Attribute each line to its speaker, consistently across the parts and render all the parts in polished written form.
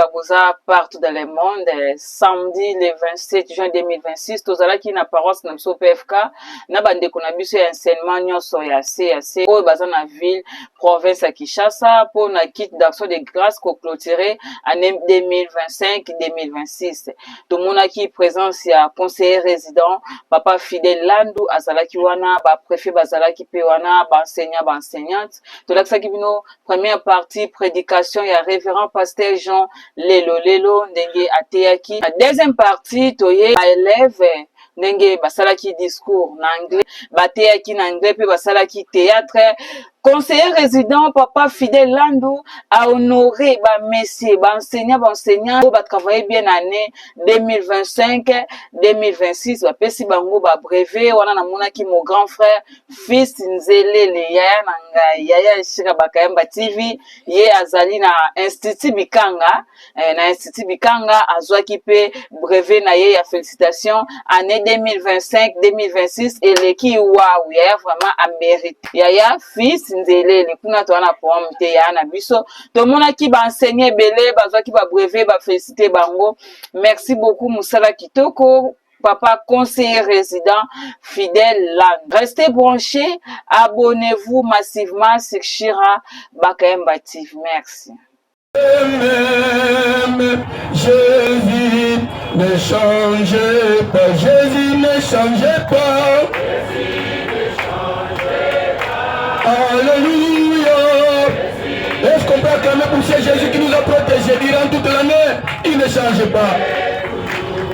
Speaker 1: Kabuza partout dans le monde. Samedi le 27 juin 2026, tozalaki na paroisse na biso PFK na bandeko na biso ya enseignement nyonso ya CAC oyo baza na ville province ya Kinshasa pour na kit d'action de grâce ko clôturer année 2025-2026. Tomonaki présence ya conseiller résident Papa Fidel Landu azalaki wana, ba préfet bazalaki pe wana, ba enseignante. Tolakisaki bino première partie prédication ya révérend pasteur Jean Lelo ndenge ateyaki. Deuxième partie toye ba élève ndenge basalaki discours na anglais, bateyaki na anglais pe basalaki théâtre. Conseiller résident Papa Fidel Landu a honoré ba messieurs, ba enseignants ba travailler bien année 2025-2026 ba pesi bango ba brevet wana na monaki mon grand frère fils Nzelele yaya nanga yaya shika bakayamba TV ye azali na institut Bikanga na institut Bikanga azwaki pe brevet na ye ya félicitations année 2025-2026 eleki waouh yaya vraiment a mérite yaya fils Nzelele kuna to wana pomme te ya na biso to monaki ba enseigner belé bazwaki ba brevet ba féliciter bango. Merci beaucoup Musala Kitoko Papa conseiller résident Fidel Land. Restez branchés, abonnez-vous massivement sur Shira Bakayamba TV. Merci. Jésus ne change pas, Jésus ne change pas. Alléluia. Est-ce qu'on peut acclamer pour ce Jésus qui nous a protégés durant toute l'année? Il ne change pas.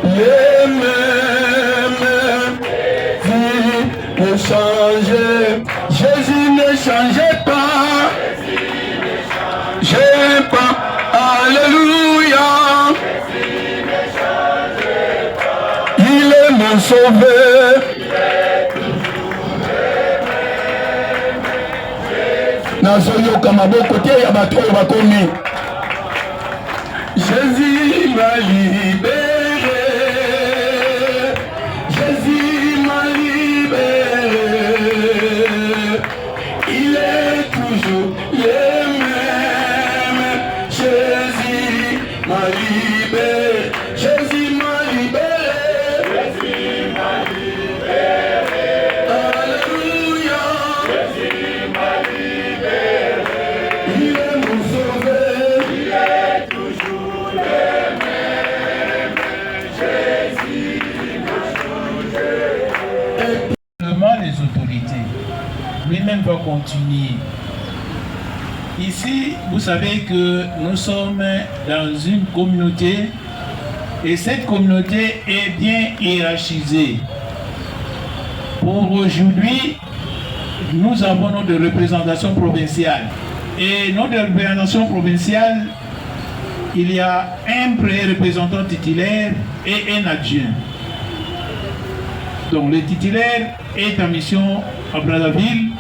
Speaker 1: Les mêmes Jésus ne change. Jésus ne change pas. J'aime pas. Alléluia. Il est mon sauveur. Nazoyoka maboko te ya bato oyo bakomi. Jésus m'a libéré. Jésus m'a libéré. Il est toujours le même. Jésus m'a libéré. Jésus m'a libéré. Jésus m'a libéré. Alléluia. Jésus m'a libéré. Il est mon sauveur. Il est toujours le même. Jésus m'a changé.
Speaker 2: Les autorités, lui-même va continuer. Ici, vous savez que nous sommes dans une communauté et cette communauté est bien hiérarchisée. Pour aujourd'hui, nous avons notre représentation provinciale. Et notre représentation provinciale, il y a un représentant titulaire et un adjoint. Donc le titulaire est en mission à Brazzaville,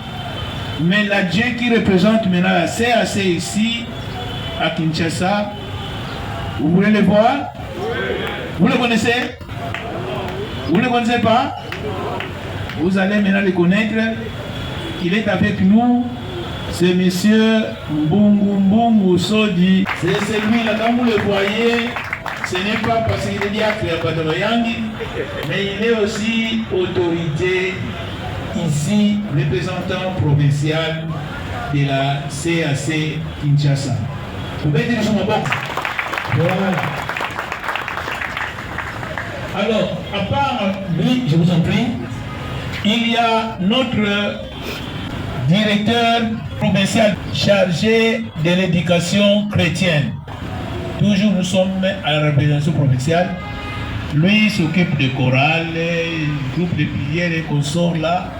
Speaker 2: mais l'adjoint qui représente maintenant la CAC ici, à Kinshasa, vous voulez le voir? Vous le connaissez? Vous ne le connaissez pas? Vous allez maintenant le connaître. Il est avec nous, c'est monsieur Mbungu Sodi. C'est celui-là, quand vous le voyez, ce n'est pas parce qu'il est diacre à Badoroyangi, mais il est aussi autorité ici, représentant provincial de la CAC Kinshasa. Vous pouvez dire sur mon box. Voilà. Alors, à part lui, je vous en prie, il y a notre directeur provincial chargé de l'éducation chrétienne. Toujours nous sommes à la représentation provinciale. Lui s'occupe des chorales, groupe de prières et consorts là.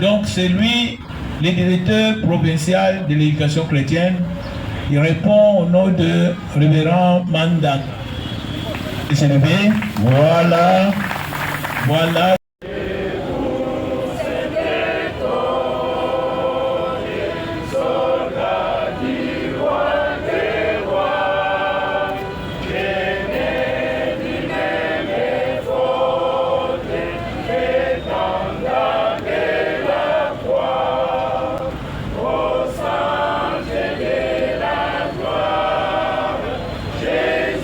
Speaker 2: Donc c'est lui, le directeur provincial de l'éducation chrétienne. Il répond au nom de révérend Manda. Voilà. Voilà.
Speaker 3: Jésus.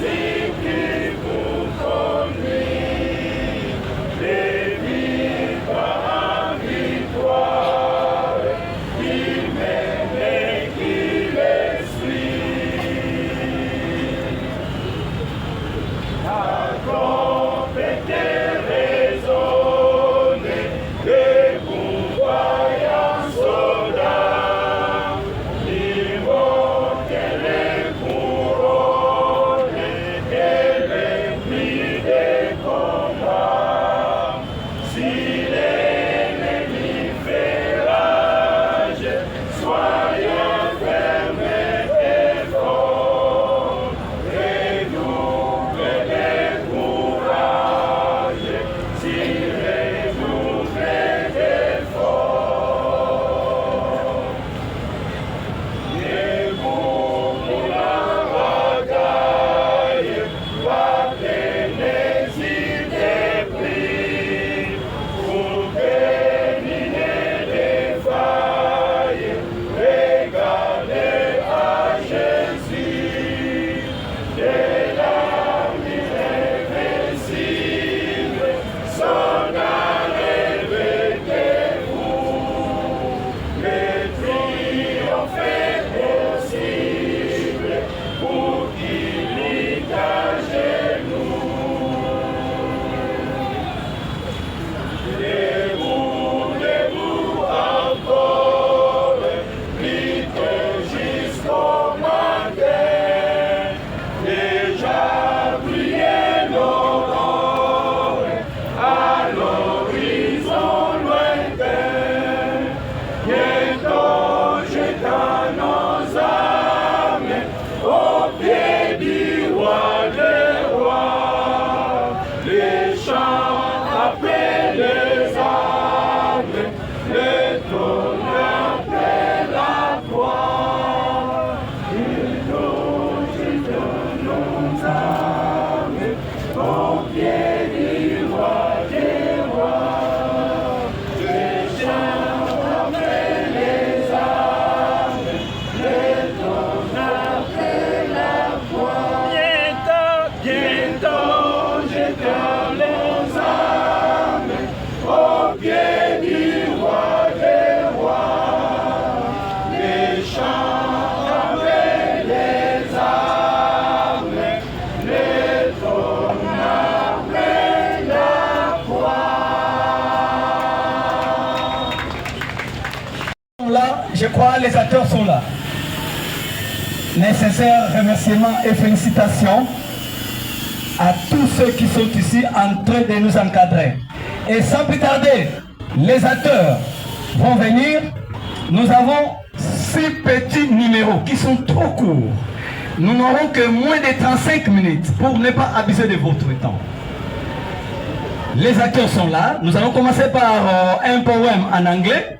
Speaker 3: Je crois que les acteurs sont là. Nécessaires remerciements et félicitations à tous ceux qui sont ici en train de nous encadrer. Et sans plus tarder, les acteurs vont venir. Nous avons 6 petits numéros qui sont trop courts. Nous n'aurons que moins de 35 minutes pour ne pas abuser de votre temps. Les acteurs sont là. Nous allons commencer par un poème en anglais,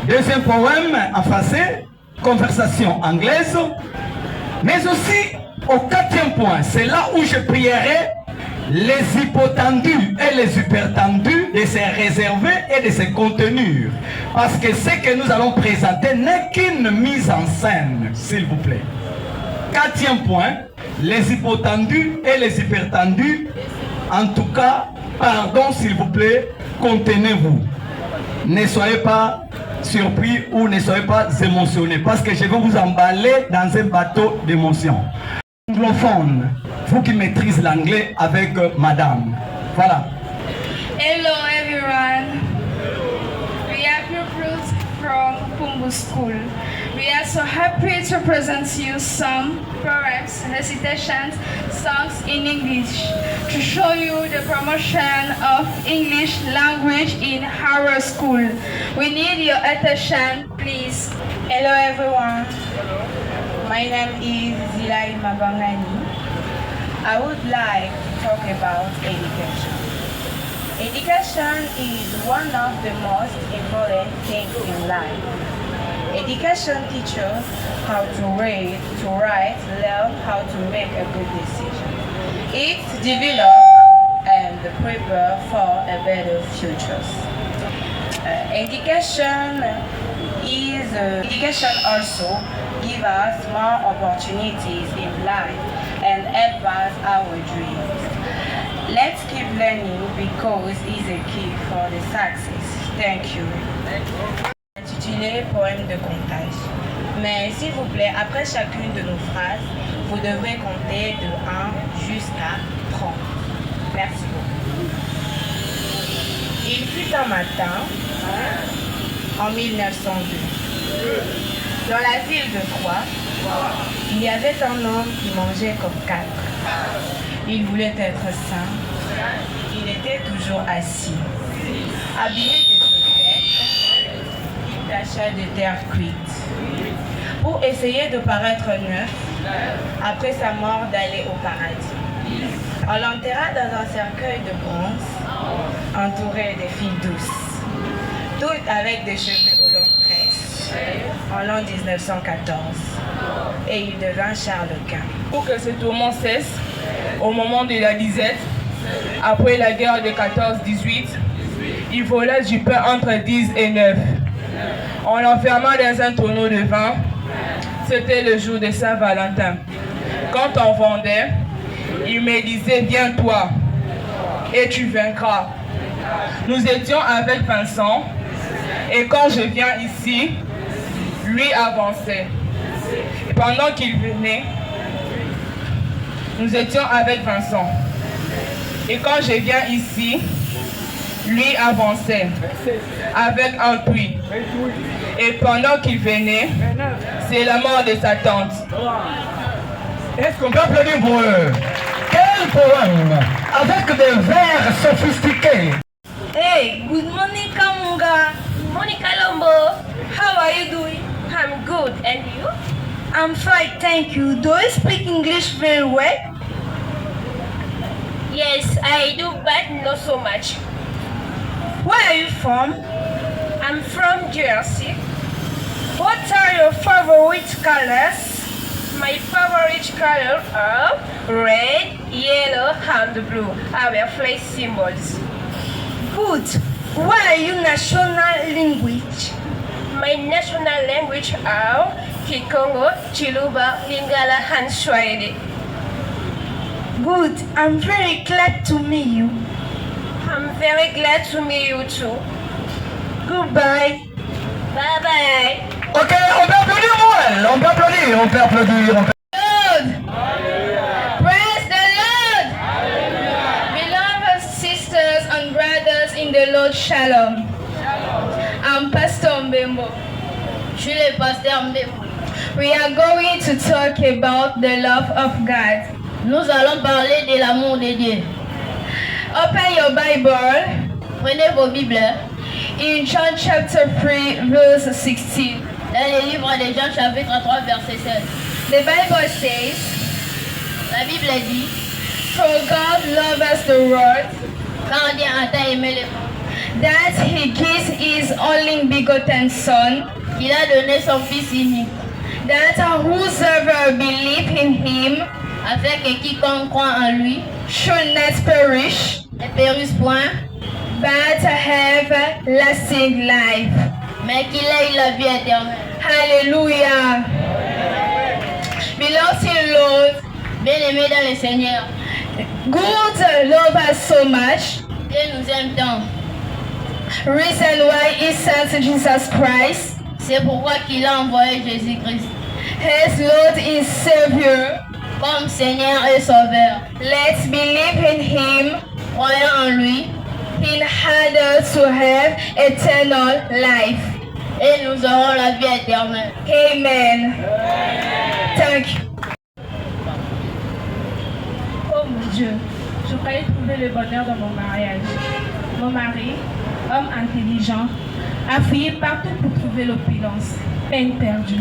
Speaker 3: deuxième poème en français, conversation anglaise, mais aussi au 4e point, c'est là où je prierai les hypotendus et les hypertendus de se réserver et de se contenir. Parce que ce que nous allons présenter n'est qu'une mise en scène, s'il vous plaît. 4e point, les hypotendus et les hypertendus, en tout cas, pardon s'il vous plaît, contenez-vous. Ne soyez pas surpris ou ne soyez pas émotionnés parce que je vais vous emballer dans un bateau d'émotions. Anglophone, vous qui maîtrisez l'anglais avec madame. Voilà.
Speaker 4: Hello everyone. We are pupils from Pumbu School. We are so happy to present you some poems, recitations, songs in English to show you the promotion of English language in our school. We need your attention, please.
Speaker 5: Hello everyone. My name is Zilai Mabangani. I would like to talk about education. Education is one of the most important things in life. Education teaches how to read, to write, learn how to make a good decision. It develops and prepares for a better future. Education also gives us more opportunities in life and help us our dreams. Let's keep learning because it's a key for the success. Thank you. Intitulé poème de comptage. Mais s'il vous plaît, après chacune de nos phrases, vous devrez compter de 1 jusqu'à 30. Merci beaucoup. Il fut un matin, en 1902. Dans la ville de Troyes, il y avait un homme qui mangeait comme 4. Il voulait être sain. Il était toujours assis. Habillé de chaussettes, il tâcha de terre cuite. Pour essayer de paraître neuf, après sa mort d'aller au paradis. On l'enterra dans un cercueil de bronze, entouré de filles douces, toutes avec des cheveux aux longues tresses, en l'an 1914. Et il devint Charles Quint.
Speaker 6: Pour que ce tourment cesse, au moment de la disette, après la guerre de 14-18, il vola du pain entre 10 et 9. On l'enferma dans un tonneau de vin. C'était le jour de Saint-Valentin. Quand on vendait, il me disait « Viens toi, et tu vaincras ». Nous étions avec Vincent, et quand je viens ici, lui avançait. Et pendant qu'il venait, nous étions avec Vincent. Et quand je viens ici, lui avançait avec un puits. Et pendant qu'il venait, c'est la mort de sa tante.
Speaker 3: Est-ce qu'on peut applaudir pour eux? Quel poème! Avec des vers sophistiqués.
Speaker 4: Hey, good morning Kamunga.
Speaker 7: Monica Lombo,
Speaker 4: How are you doing?
Speaker 7: I'm good, and you?
Speaker 4: I'm fine, thank you. Do you speak English very well?
Speaker 7: Yes, I do, but not so much.
Speaker 4: Where are you from?
Speaker 7: I'm from Jersey.
Speaker 4: What are your favorite colors?
Speaker 7: My favorite colors are red, yellow, and blue. Our flag symbols.
Speaker 4: Good. What are your national language?
Speaker 7: My national language are Kikongo, Chiluba, Lingala, and Swahili.
Speaker 4: Good. I'm very glad to meet you.
Speaker 7: I'm very glad to meet you too.
Speaker 4: Goodbye.
Speaker 7: Bye bye.
Speaker 3: Ok, on peut applaudir, Moël. On peut applaudir, on peut applaudir.
Speaker 4: Lord. Praise the Lord. Beloved sisters and brothers in the Lord, Shalom. I'm Pastor Mbembo. Je suis le pasteur Mbembo.
Speaker 7: We are going to talk about the love of God.
Speaker 4: Nous allons parler de l'amour de Dieu.
Speaker 7: Open your Bible
Speaker 4: Prenez vos Bibles
Speaker 7: in John chapter 3 verse 16.
Speaker 4: dans le livre de Jean chapitre 3 verset 16.
Speaker 7: The Bible says,
Speaker 4: La Bible dit,
Speaker 7: for God loved us the world,
Speaker 4: quand Dieu a tant aimé le monde,
Speaker 7: that he gives his only begotten Son,
Speaker 4: il a donné son Fils unique,
Speaker 7: that whosoever believe in him
Speaker 4: afin que quiconque croit en lui
Speaker 7: should not perish,
Speaker 4: ne périsse point,
Speaker 7: but have lasting life.
Speaker 4: mais qu'il ait la vie éternelle.
Speaker 7: Hallelujah. Beloved Lord,
Speaker 4: Bien-aimés dans le Seigneur,
Speaker 7: God love us so much.
Speaker 4: Dieu nous aime tant.
Speaker 7: Reason why he sent Jesus Christ,
Speaker 4: C'est pourquoi qu'il a envoyé Jésus-Christ
Speaker 7: his Lord and Savior.
Speaker 4: comme Seigneur et Sauveur.
Speaker 7: Let's believe in him
Speaker 4: Croyons en lui
Speaker 7: in order to have eternal life.
Speaker 4: et nous aurons la vie éternelle.
Speaker 7: Amen. Thank you.
Speaker 8: Oh mon Dieu, je croyais trouver le bonheur dans mon mariage. Mon mari, homme intelligent, a fouillé partout pour trouver l'opulence. Peine perdue.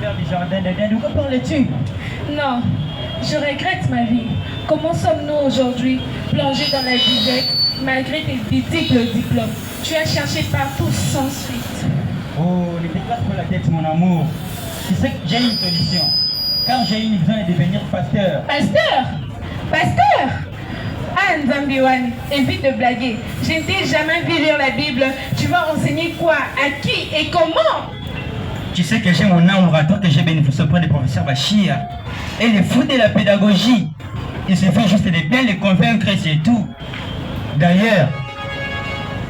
Speaker 3: Faire du jardin d'Éden, de quoi parles-tu?
Speaker 8: Non, je regrette ma vie. Comment sommes-nous aujourd'hui plongés dans la disette malgré tes multiples diplômes? Tu as cherché partout sans suite.
Speaker 3: Oh, ne te casse pas la tête, mon amour. Tu sais que j'ai une solution. Car j'ai une vision de devenir pasteur.
Speaker 8: Pasteur! Pasteur! Ah, Nzambiwani, évite de blaguer. Je ne t'ai jamais vu lire la Bible. Tu vas enseigner quoi? À qui et comment?
Speaker 3: Tu sais que j'ai mon art oratoire que j'ai bénéficié auprès du professeur Bachia. Et le fou de la pédagogie. Il se fait juste de bien les convaincre, c'est tout. D'ailleurs,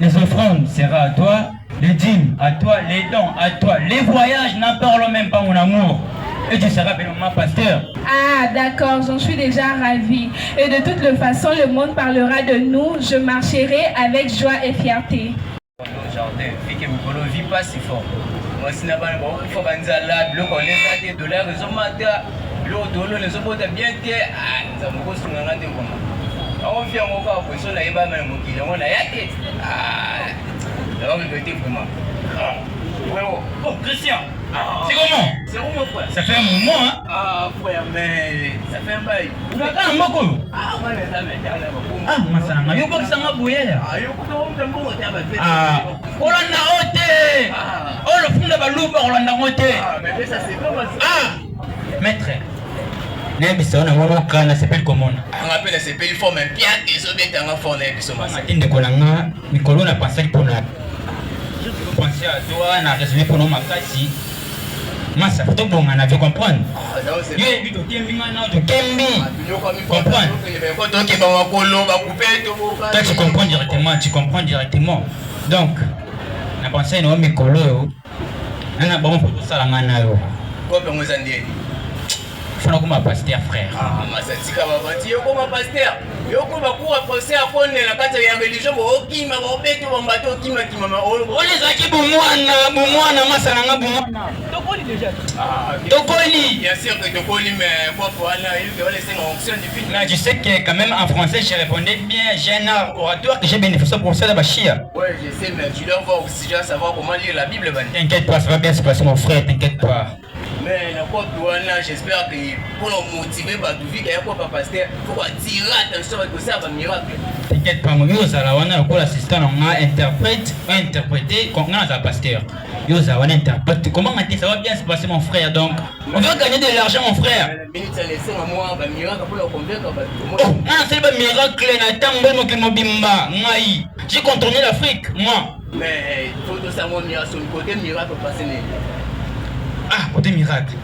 Speaker 3: les offrandes seront à toi, les dîmes à toi, les dons à toi, les voyages n'en parlons même pas, mon amour. Et tu seras bellement pasteur.
Speaker 8: Ah, d'accord, j'en suis déjà ravie. Et de toute façon, le monde parlera de nous. Je marcherai avec joie et fierté.
Speaker 9: Jardin, vu que mon vie pas si fort. Moi, si n'a pas le bon, il faut qu'on là, le qu'on est des dollars, les hommes l'eau de l'eau, les hommes bien terre. Ah, nous avons construit un rendez vous. On vient encore pour ça, là, il va même qui on a yaté. Ah, là, on veut vraiment.
Speaker 3: Oh, Christian, c'est comment?
Speaker 9: C'est où mon frère?
Speaker 3: Ça fait un moment, hein?
Speaker 9: Ah, frère, mais ça fait un bail.
Speaker 3: Tu vas quand même beaucoup?
Speaker 9: Ah, ouais, mais ça m'est
Speaker 3: Ah, moi, ça m'a eu pas que ça m'a bouillé là.
Speaker 9: Ah, yo, comment on peut me
Speaker 3: Ah, Olanda Ote! Oh, le fond de Balouba, Olanda Ote!
Speaker 9: Ah, mais ça, c'est comment ça?
Speaker 3: Ah! Maître, Nebisa, on a vraiment quand ça s'appelle comment?
Speaker 9: On appelle ça s'appelle forme un pied, ils ont bien en forme, ils sont massés.
Speaker 3: Inde Kolanga, Mikolo n'a pas ça pour la. Je pensais à toi, on a résumé pour nous ma casse. Moi, ça fait bon, on avait comprendre.
Speaker 9: Ah, non, c'est
Speaker 3: bon. Il y a eu de Kembi. Comprendre. Toi, tu comprends directement. Donc, on a pensé à nous, Mikolo. On a bon pour tout ça, on a eu.
Speaker 9: Comment vous en dites?
Speaker 3: Il faut que pasteur, frère.
Speaker 9: Ah, mais ça dit que yo comme pasteur. Yo comme quoi pasteur à fond la carte de religion, qui m'a embêté mon bateau qui m'a
Speaker 3: on les a qui boumouana, masananga boumouana. Tokoli déjà. Ah, Tokoli.
Speaker 9: Bien sûr que Tokoli, mais quoi pour aller, il faut laisser mon option du film.
Speaker 3: Là, je sais que quand même en français, j'ai répondu bien. J'ai un art oratoire que j'ai bénéficié pour ça de Bachia.
Speaker 9: Ouais, je sais, mais tu dois voir aussi déjà savoir comment lire la Bible.
Speaker 3: T'inquiète pas, ça va bien se passer, mon frère, t'inquiète pas.
Speaker 9: Mais n'importe où là, j'espère que pour nous motiver, bah, tu vis qu'il y a quoi pas pasteur, il faut attirer attention avec ça, va miracle.
Speaker 3: T'inquiète pas, moi, on a un assistant, on a interprété, on a un pasteur. On interprète. Comment ça va bien se passer, mon frère? Donc, on veut gagner de l'argent, mon frère.
Speaker 9: La minute, ça laisse moi, un miracle pour le convaincre.
Speaker 3: Oh, non, c'est pas miracle, j'ai contourné l'Afrique, moi.
Speaker 9: Mais il faut tout ça, mon miracle, sur le côté miracle passer.
Speaker 3: Ah, côté miracle.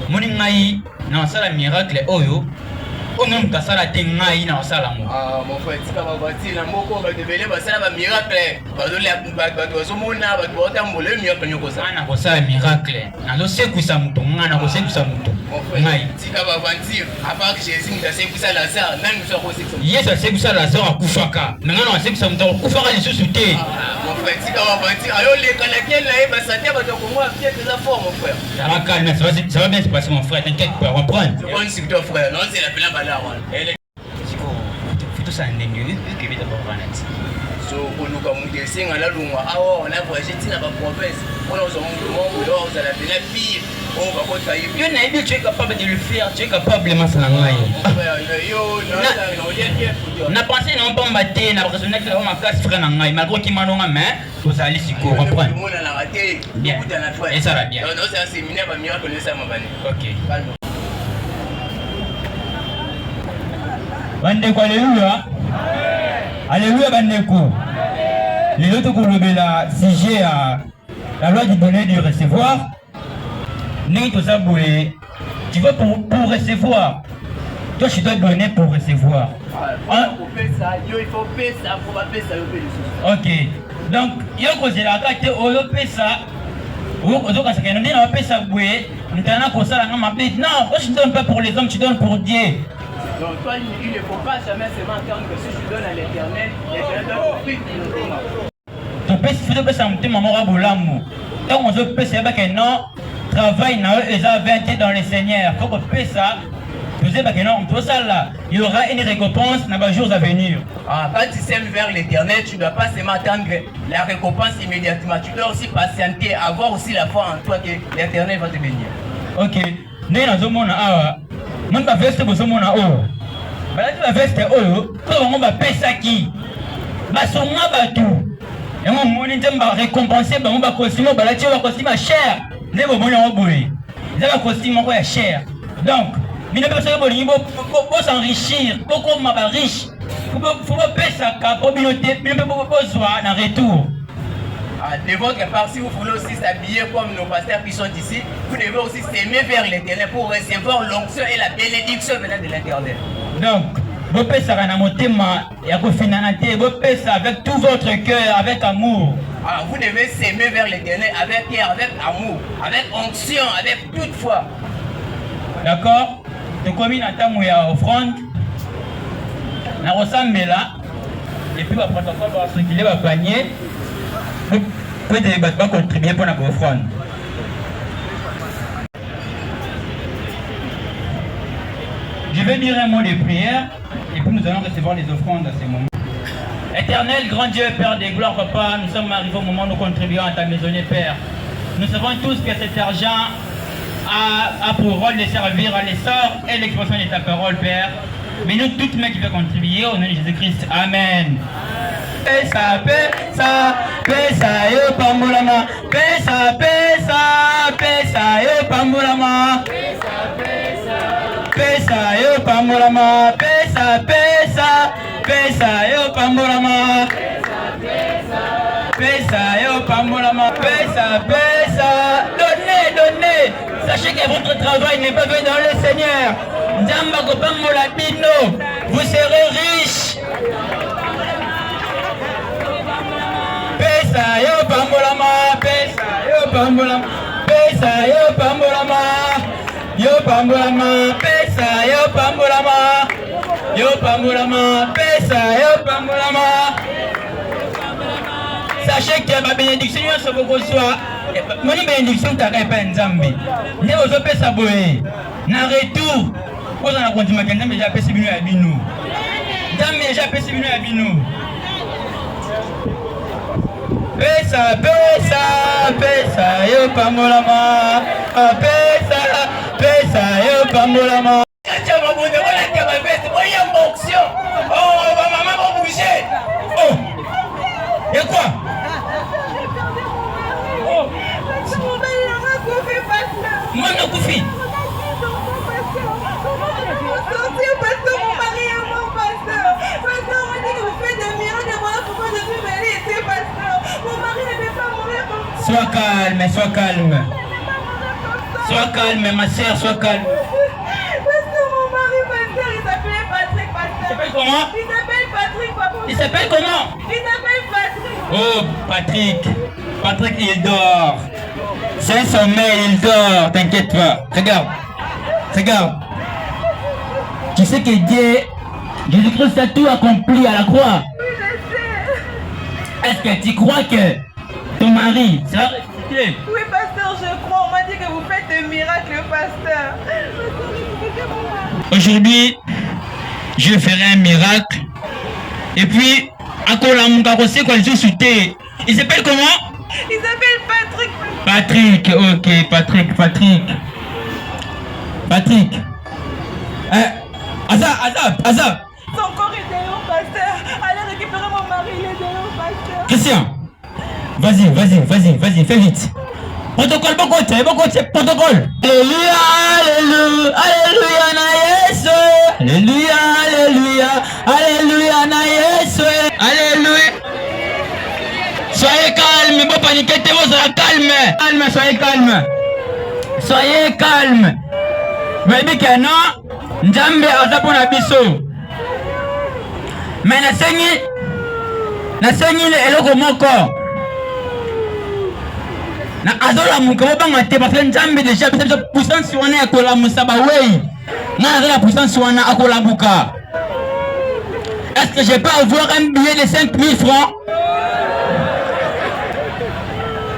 Speaker 3: Mon ngai, non, ça la miracle, oyo. On même ka sala te ngai na sala mo.
Speaker 9: Ah, mon frère, tu vas bâtir la moko, va devenir ba sala ba miracle. Ba do la ba do so mona ba do ta mbole miracle nyoko sa.
Speaker 3: Ana ko sala miracle. Na lo sekusa mutu, ngana ko sekusa mutu. Ngai.
Speaker 9: Tu vas bâtir, à part que Jésus nous a sekusa Lazare, nan nous a ko sekusa.
Speaker 3: Yes, a sekusa Lazare akufaka. Ngana na sekusa mutu akufaka lisusu te.
Speaker 9: Ah, mon
Speaker 10: Ça va calmer, ça va bien se passer mon frère, t'inquiète, tu peux reprendre.
Speaker 9: C'est bon, c'est toi frère, non, c'est la pleine balade.
Speaker 10: Faut tout ça en ligne, que vite avoir un net.
Speaker 9: So, on nous comme des signes à la longue, on a voyagé dans la province, on a la pire, on va continuer.
Speaker 10: Yo, Naïbi, tu es capable de le faire, tu es capable de m'en na pensé non pas mater, na raisonné que ma casse frère na ngai, malgré qu'il m'a non mais vous allez s'y comprendre. Bien. Et ça va bien.
Speaker 9: Non, c'est un séminaire, va mieux connaître ça, ma belle.
Speaker 10: Ok. Bandeko, alléluia. Alléluia, Bandeko. Les autres qu'on le la sujet à la loi du donner et du recevoir. N'est tout ça boué. Tu vas pour recevoir. Toi, je dois donner pour recevoir.
Speaker 9: Il faut payer ça, faut pas payer ça.
Speaker 10: Ok. Donc, il y a causé la carte, on va payer ça. On va payer ça, boué. Non, je ne donne pas pour les hommes, tu donnes pour Dieu.
Speaker 9: Donc toi, il ne faut pas jamais se mentir que si tu donnes à l'Éternel, l'Éternel donne plus de
Speaker 10: tu peux faire un petit moment à Boulamu. Donc on peut faire que non, travail les a 20 dans le Seigneur. Quand on fait ça, tu sais que non, tout ça là, il y aura une récompense dans les jours à venir.
Speaker 9: Ah, quand tu sèmes vers l'Éternel, tu ne dois pas seulement attendre la récompense immédiatement. Tu dois aussi patienter, avoir aussi la foi en toi que l'Éternel va te bénir.
Speaker 10: Ok. Nous avons mon ba veste bozomona o balati ba veste oyo to bango ba pesa ki basonga batu yango moni nzemba récompenser bango ba costume balati ba costume cher ne bo moni ngo boye za ba costume ko ya cher donc bino pe so bolingi bo s'enrichir beaucoup ma ba riche faut pas pesa ka po bino te bino pe bo zwa na retour.
Speaker 9: De votre part, si vous voulez aussi s'habiller comme nos pasteurs qui sont ici, vous devez aussi s'aimer vers l'Éternel pour recevoir l'onction et la bénédiction venant de l'Éternel.
Speaker 10: Donc, vous pouvez faire un amotema et vous pouvez faire avec tout votre cœur, avec amour.
Speaker 9: Alors, vous devez s'aimer vers l'Éternel avec cœur, avec amour, avec onction, avec toute foi.
Speaker 10: D'accord? Tu commis dans ta mouille offrande, na ressemble là, et puis le protocole va circuler, va panier. Vous pouvez contribuer pour la offrande. Je vais dire un mot de prière et puis nous allons recevoir les offrandes à ce moment. Éternel, grand Dieu, Père des gloires, Papa, nous sommes arrivés au moment où nous contribuons à ta maisonnée, Père. Nous savons tous que cet argent a pour rôle de servir à l'essor et l'expression de ta parole, Père. Mais nous, toutes les qui veulent contribuer, au nom de Jésus-Christ. Amen. Pesa, pesa, pesa, yo pambulama. Pesa, pesa, pesa, yo pambulama. Pesa, yo pambulama. Pesa, pesa, pesa, yo pambulama. Pesa, yo pambulama. Pesa, pesa. Donnez, donnez. Sachez que votre travail n'est pas fait dans le Seigneur. Nzamba kopambola bino. Vous serez riches. Pesa yo pambolama, pesa yo pambolama, pesa yo pambolama, yo pambolama, pesa yo pambolama, yo pambolama, pesa yo pambolama. Sachez que ma bénédiction se reçoit. Mon bénédiction t'arrête pas Nzambi. Ne vous pesa boé. Na retour. Vous en a continué que Nzambi déjà pesa bino ya bino. Nzambi déjà pesa bino ya bino. Pesa, pesa, pesa, yo pambolama. Pesa, pesa, yo pambolama.
Speaker 9: Oh, maman va bouger.
Speaker 10: Oh, et quoi? Oh, moi non Koufi. Sois calme, sois calme. Sois calme, ma soeur, sois calme.
Speaker 4: Parce que mon mari, pasteur, il s'appelait Patrick, pasteur.
Speaker 10: Il s'appelle comment?
Speaker 4: Il s'appelle Patrick, papa.
Speaker 10: Il s'appelle comment?
Speaker 4: Il s'appelle Patrick.
Speaker 10: Oh, Patrick. Patrick, il dort. C'est un sommeil, il dort. T'inquiète pas. Regarde. Regarde. Tu sais que Dieu, Jésus-Christ a tout accompli à la croix.
Speaker 4: Oui, je sais.
Speaker 10: Est-ce que tu crois que ton mari sera ressuscité?
Speaker 6: Oui, pasteur, je crois. On m'a dit que vous faites des miracles, pasteur.
Speaker 10: Aujourd'hui, je ferai un miracle. Et puis, à Kolamuka, quoi, il s'appelle comment?
Speaker 6: Il s'appelle Patrick.
Speaker 10: Patrick, ok, Patrick. Azab.
Speaker 6: Son corps est dehors, pasteur. Allez récupérer mon mari, il est dehors, pasteur.
Speaker 10: Christian, vas-y, fais vite. Protocole, bon côté, protocole. Alléluia, na Yesu. Alléluia, na Yesu. Alléluia. Soyez calme, bon paniquer, vous serez calme. Soyez calme. Baby que non, Nzambe aza pona biso. Mais nasengi eloko moko. Na azola muka banga te parce que Nzambe déjà peut-être puissance wana akola musaba wei. Na azola puissance wana akola buka. Est-ce que je peux avoir un billet de 5000 francs?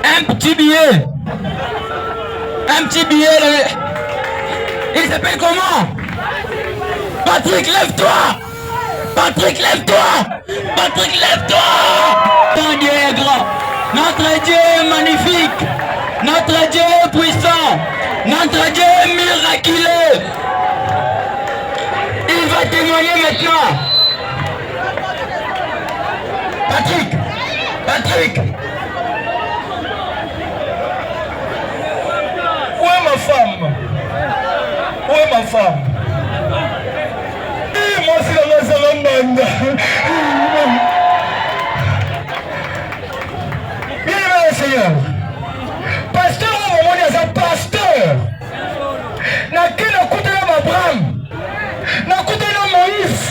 Speaker 10: Un petit billet. Il s'appelle comment? Patrick, lève-toi! Ton Dieu est grand. Notre Dieu est magnifique. Notre Dieu est puissant. Notre Dieu est miraculeux. Il va témoigner maintenant. Patrick.
Speaker 3: Où est ma femme? Moi, c'est la Salambanda. Bien aimé Seigneur. Pasteur, au moment où il y a un pasteur. N'a écouté Abraham. N'a écouté Moïse.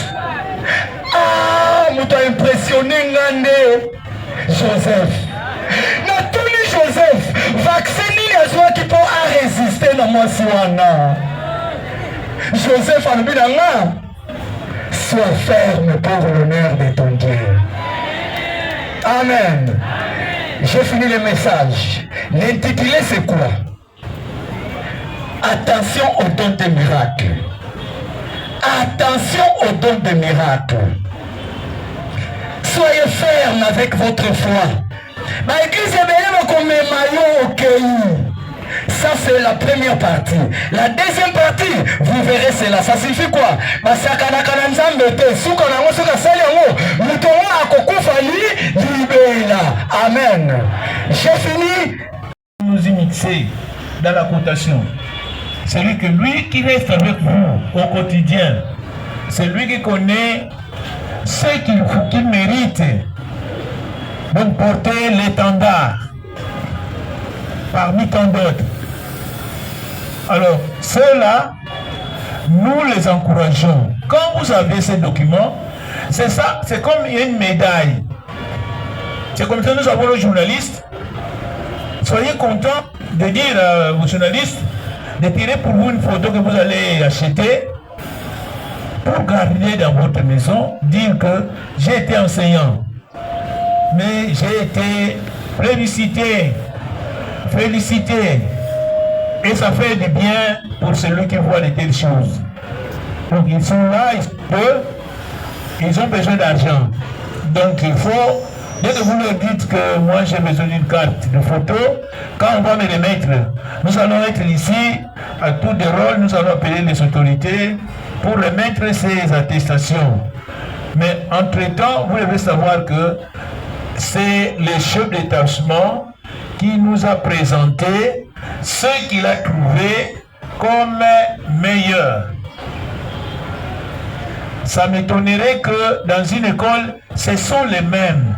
Speaker 3: Ah, nous t'as impressionné, Ngande. Joseph. N'a tenu Joseph. Vacciné les gens qui peuvent résister dans mon siwana. Joseph a dit sois ferme pour l'honneur de ton Dieu. Amen. J'ai fini le message. L'intitulé c'est quoi? Attention au don des miracles. Attention au don des miracles. Soyez ferme avec votre foi. L'église est belle comme maillot au pays. Ça c'est la première partie. La deuxième partie, vous verrez cela. Ça signifie quoi? Amen. J'ai fini.
Speaker 2: Nous imiter dans la cotation. C'est lui qui reste avec vous au quotidien. C'est lui qui connaît ce qu'il mérite. Donc porter l'étendard parmi tant d'autres. Alors, ceux-là, nous les encourageons. Quand vous avez ces documents, c'est ça, c'est comme il y a une médaille. C'est comme ça, nous avons le journaliste. Soyez contents de dire aux journalistes de tirer pour vous une photo que vous allez acheter pour garder dans votre maison, dire que j'ai été enseignant, mais j'ai été plébiscité, félicité. Et ça fait du bien pour celui qui voit de telles choses. Donc ils sont là, ils ont besoin d'argent. Donc il faut, dès que vous leur dites que moi j'ai besoin d'une carte de photo, quand on va me les mettre, nous allons être ici, à tour de rôle, nous allons appeler les autorités pour remettre ces attestations. Mais entre-temps, vous devez savoir que c'est le chef d'établissement qui nous a présenté ce qu'il a trouvé comme meilleur. Ça m'étonnerait que dans une école, ce sont les mêmes.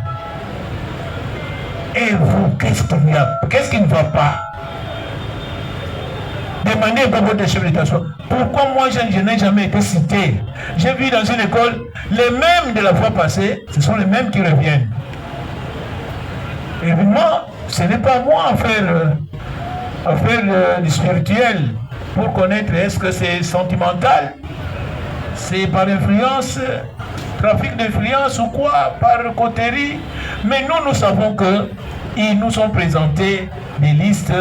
Speaker 2: Et vous, qu'est-ce qui ne va pas? Demandez à votre chef d'établissement. Pourquoi moi je n'ai jamais été cité? J'ai vu dans une école, les mêmes de la fois passée, ce sont les mêmes qui reviennent. Et moi, ce n'est pas moi à faire du spirituel pour connaître est-ce que c'est sentimental, c'est par influence trafic d'influence ou quoi, par coterie. Mais nous savons qu'ils nous ont présenté des listes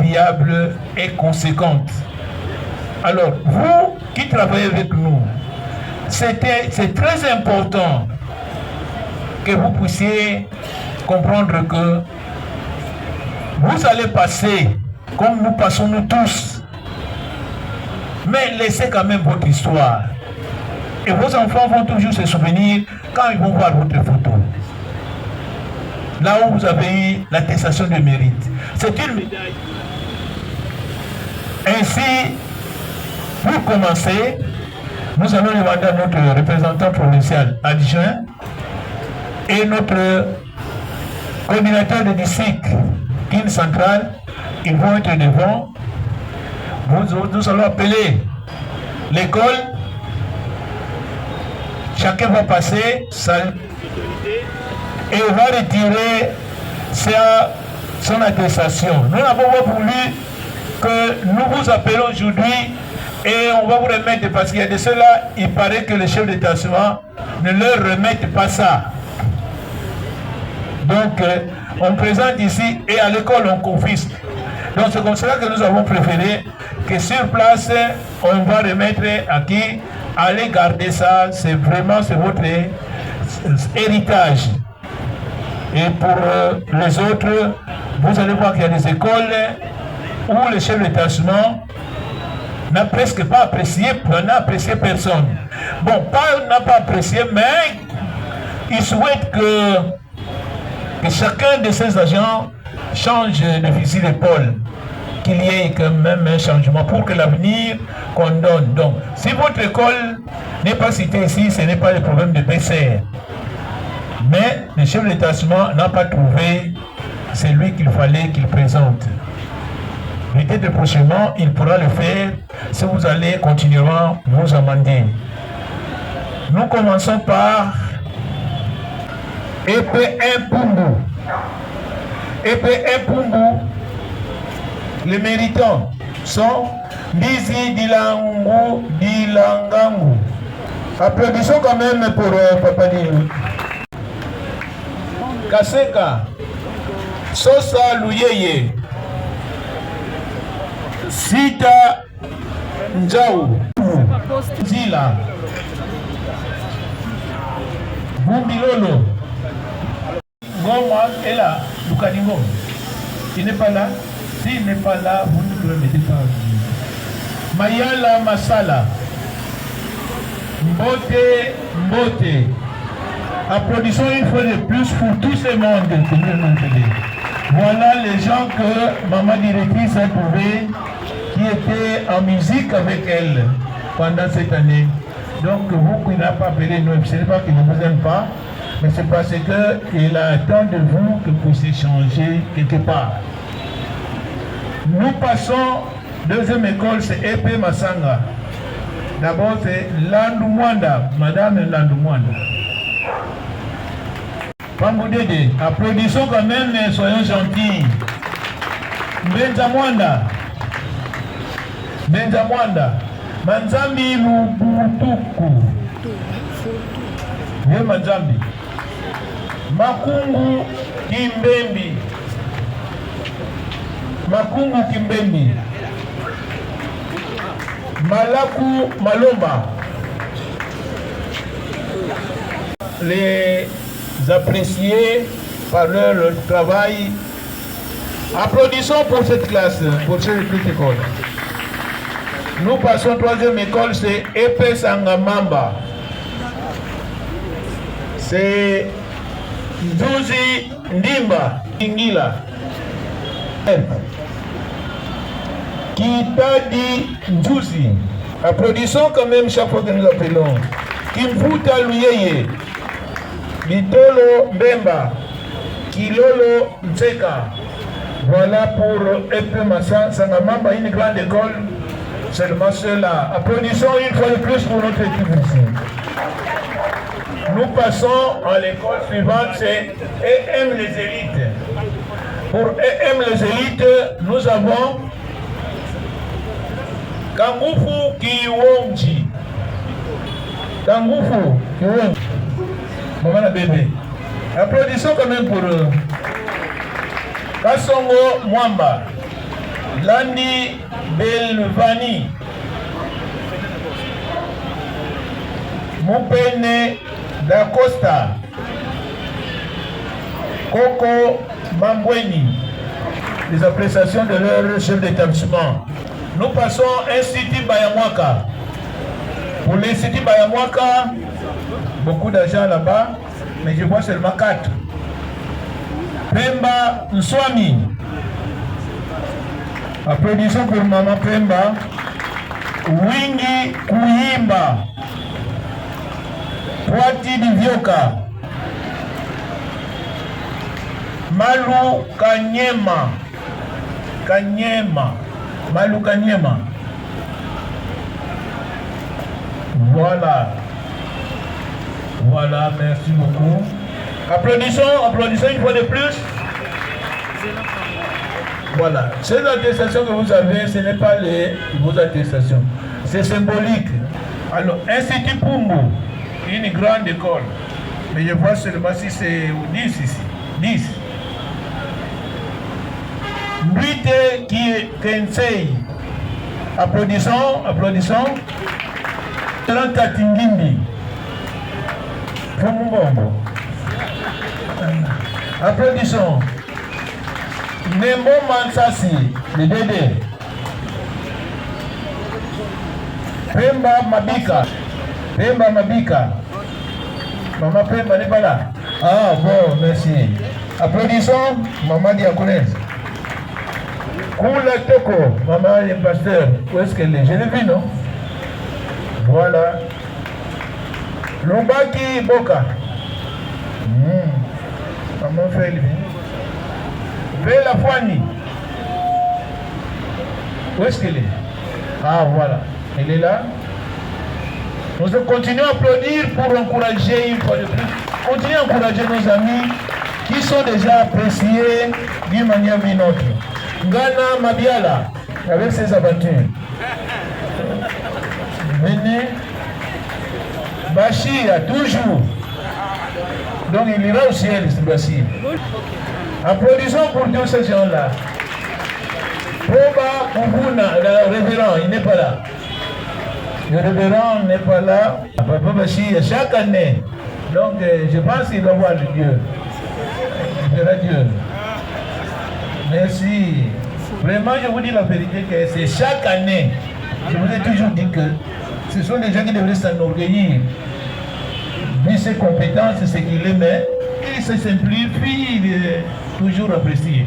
Speaker 2: fiables et conséquentes. Alors, vous qui travaillez avec nous, c'est très important que vous puissiez comprendre que vous allez passer comme nous passons nous tous. Mais laissez quand même votre histoire. Et vos enfants vont toujours se souvenir quand ils vont voir votre photo. Là où vous avez eu l'attestation de mérite. C'est une médaille. Ainsi, pour commencer, nous allons demander à notre représentant provincial adjoint et notre coordinateur de district, Kin Central, ils vont être devant. Nous allons appeler l'école. Chacun va passer et on va retirer son attestation. Nous n'avons pas voulu que nous vous appelons aujourd'hui et on va vous remettre, parce qu'il y a de cela, il paraît que le chef d'établissement ne leur remette pas ça. Donc, on présente ici et à l'école, on confisque. Donc, c'est comme cela que nous avons préféré que sur place, on va remettre à qui? Allez garder ça, c'est votre héritage. Et pour les autres, vous allez voir qu'il y a des écoles où le chef d'établissement n'a presque pas apprécié, n'a apprécié personne. Bon, n'a pas apprécié, mais il souhaite que chacun de ces agents change de fusil d'épaule, qu'il y ait quand même un changement pour que l'avenir qu'on donne. Donc, si votre école n'est pas citée ici, ce n'est pas le problème de PCR. Mais le chef d'établissement n'a pas trouvé celui qu'il fallait qu'il présente. Peut-être prochainement, il pourra le faire si vous allez continuellement vous amender. Nous commençons par EP1 Pumbu. EP1 Pumbu, les méritants sont Bizi Dilangangu. Applaudissons quand même pour Papa Diou. Kaseka, Sosa Luyeye, Sita Njau, Zila, Bumbilolo, Goma est là, Lukaningo. Il n'est pas là. S'il n'est pas là, vous ne le mettez pas. Mayala Masala, Mbote. Applaudissons une fois de plus pour tous ces mondes que nous avons fait. Voilà les gens que maman directrice a trouvés qui étaient en musique avec elle pendant cette année. Donc vous qui n'avez pas appelé nous, ce n'est pas qu'ils ne vous aiment pas, mais c'est parce qu'il attend de vous que vous puissiez changer quelque part. Nous passons, deuxième école, c'est EP Masanga. D'abord c'est Landumwanda, Madame Landumwanda. Pamboudede, applaudissons quand même, mais soyons gentils. Benzamwanda, Manzambi Lubutuku, Ye Manzambi, Makungu Kimbembi, Malaku Malomba. Les appréciés par leur travail. Applaudissons pour cette classe, pour cette petite école. Nous passons troisième école, c'est Epe Sangamamba. C'est Nzuzi Ndimba Ingila. Kitadi Nzuzi. Applaudissons quand même chaque fois que nous appelons. Kimfuta Luyeye. Litolo Mbemba, Kilolo Ntseka. Voilà pour Epe Massa Sangamamba, une grande école, seulement cela. Applaudissons une fois de plus pour notre équipe ici. Nous passons à l'école suivante, c'est EM les élites. Pour EM les élites, nous avons Kangufu Kiwonji. Kangufu Kiwonji. Maman la bébé. Applaudissons quand même pour eux. Kasongo Mwamba. Landi Belvani. Mupene Da Costa. Coco Mambweni. Les appréciations de leur chef d'établissement. Nous passons à Institut Bayamwaka. Pour l'Institut Bayamwaka, beaucoup d'argent là-bas, mais je vois seulement 4. Pemba Nswami. Applaudissons pour Maman Pemba. Wingi Kuyimba. Poiti Divioka. Malu Kanyema. Malu Kanyema. Voilà, merci beaucoup. Applaudissons une fois de plus. Voilà, ces attestations que vous avez, ce n'est pas vos attestations, c'est symbolique. Alors, Institut Pumbu, une grande école, mais je vois seulement si c'est 10 ici, 10. Mbite Kensei, applaudissons. Tatingimbi. Fumumbombo. Applaudissons. Nemo Mansasi, le Dédé. Pemba Mabika. Maman Pemba n'est pas là. Ah bon, merci. Applaudissons Maman Diakonès. Koula Toko, Maman le pasteur. Où est-ce qu'elle est? Je l'ai vu, non? Voilà. Lombaki Boka. Maman fait le bien. Bella Fouani. Où est-ce qu'elle est? Ah voilà. Elle est là. Nous continuons à applaudir pour encourager une fois de plus. Continuons à encourager nos amis qui sont déjà appréciés d'une manière ou d'une autre. Ngana Mabiala, avec ses aventures. Venez. Bachir, toujours. Donc il ira au ciel, ce Bachir. Applaudissons pour tous ces gens-là. Poba Mbuna, le révérend, il n'est pas là. Le révérend n'est pas là. Papa Bachir, chaque année. Donc je pense qu'il va voir le Dieu. Il verra Dieu. Merci. Vraiment, je vous dis la vérité que c'est chaque année. Je vous ai toujours dit que ce sont des gens qui devraient s'enorgueillir. Vu ses compétences, ce qu'il aimait, il se simplifie, il est toujours apprécié.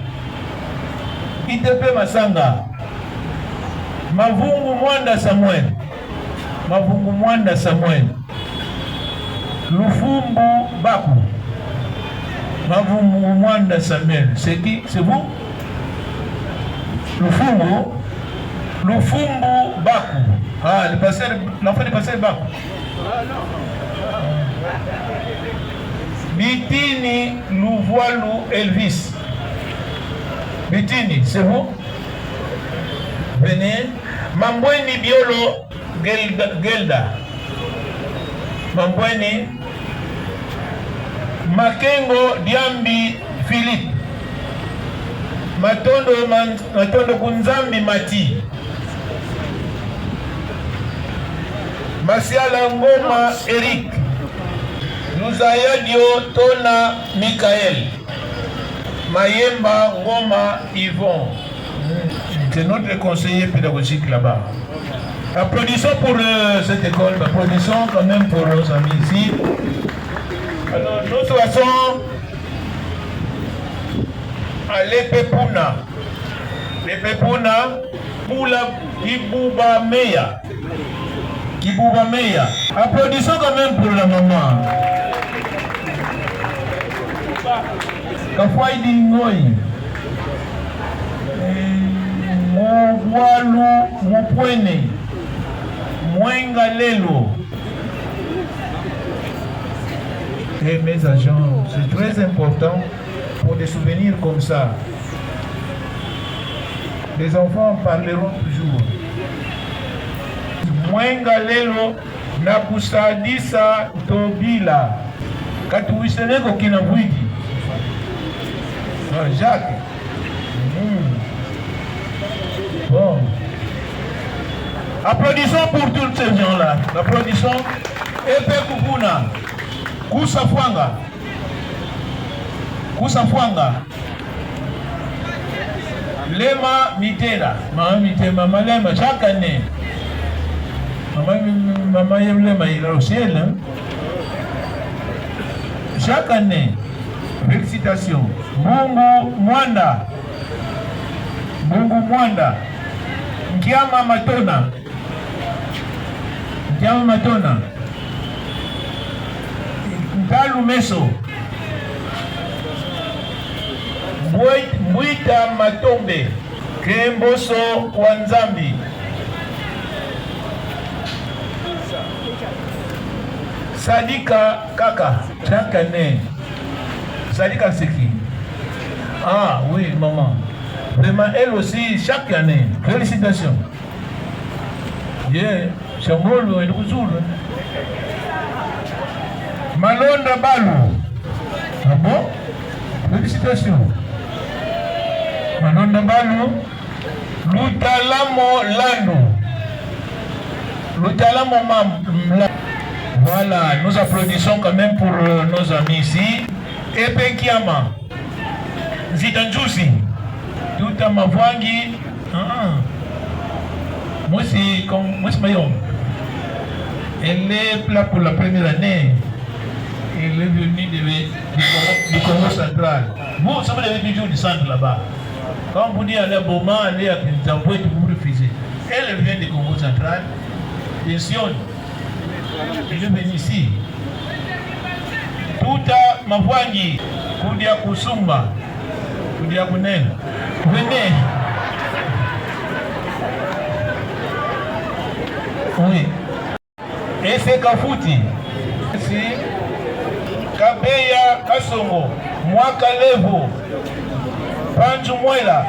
Speaker 2: Itepe Masanga, Mavungu Mwanda Samuel, Lufumbu Baku, Mavungu Mwanda Samuel, c'est qui? C'est vous? Lufumbu Baku. Ah, l'enfant du pasteur Baku. Bitini Louvoilou Elvis. Bitini, c'est vous? Venez. Mambweni Biolo Gelda. Mambweni. Makengo Diambi Philippe. Matondo Kunzambi Mati. Masiala Ngoma Eric. Nuzayadio Tona Michael. Mayemba Ngoma Yvon. C'est notre conseiller pédagogique là-bas. Applaudissons pour cette école. Applaudissons quand même pour nos amis ici. Alors nous passons à l'Epepuna. L'Epepuna pour la Kibouba Meya. Applaudissons quand même pour la maman. Kafwaidi Ngoi. Mwalu Mupwene. Mwenga Lelo. Et mes agents, c'est très important pour des souvenirs comme ça. Les enfants parleront toujours. Mwenga Lelo Nakusadisa Tobila. Katuiseneko kina Bwigi. Jacques. Bon. Applaudissons pour tous ces gens-là. Applaudissons. Epe Kukuna. Kusafwanga. Lema Mitera. Mama Lema, chaque année. Maman Lema, il est au ciel. Chaque année. Félicitations. Mungu Mwanda. Nkiama Matona. Ntalu Meso. Mwita Matombe. Kemboso Wanzambi. Sadika Kaka. Chaque année. Sadika Seki. Ah oui, maman. Vraiment, elle aussi, chaque année. Félicitations. Yeah, Changolo et Rouzoul. Malonda Balou. Ah bon? Félicitations. Malonda Balou. Lutalamo Mam. Voilà, nous applaudissons quand même pour nos amis ici. Epe Kiama. Zitanjusi. Tuta Mavwangi. Moi c'est Mayom. Elle est là pour la première année. Elle est venue du Congo central. Vous, ça vous avez toujours du centre là-bas. Quand vous dites aller à Boma, aller à Kintambo, vous refusez. Elle vient du Congo central. De Sion. Elle est venue ici. Tuta Mavwangi. Kudia Kusumba. Kudia Kunen. Venez. Oui. Et c'est Kafuti. C'est Kabeya Kasongo. Mwaka Levo. Panju Mwela.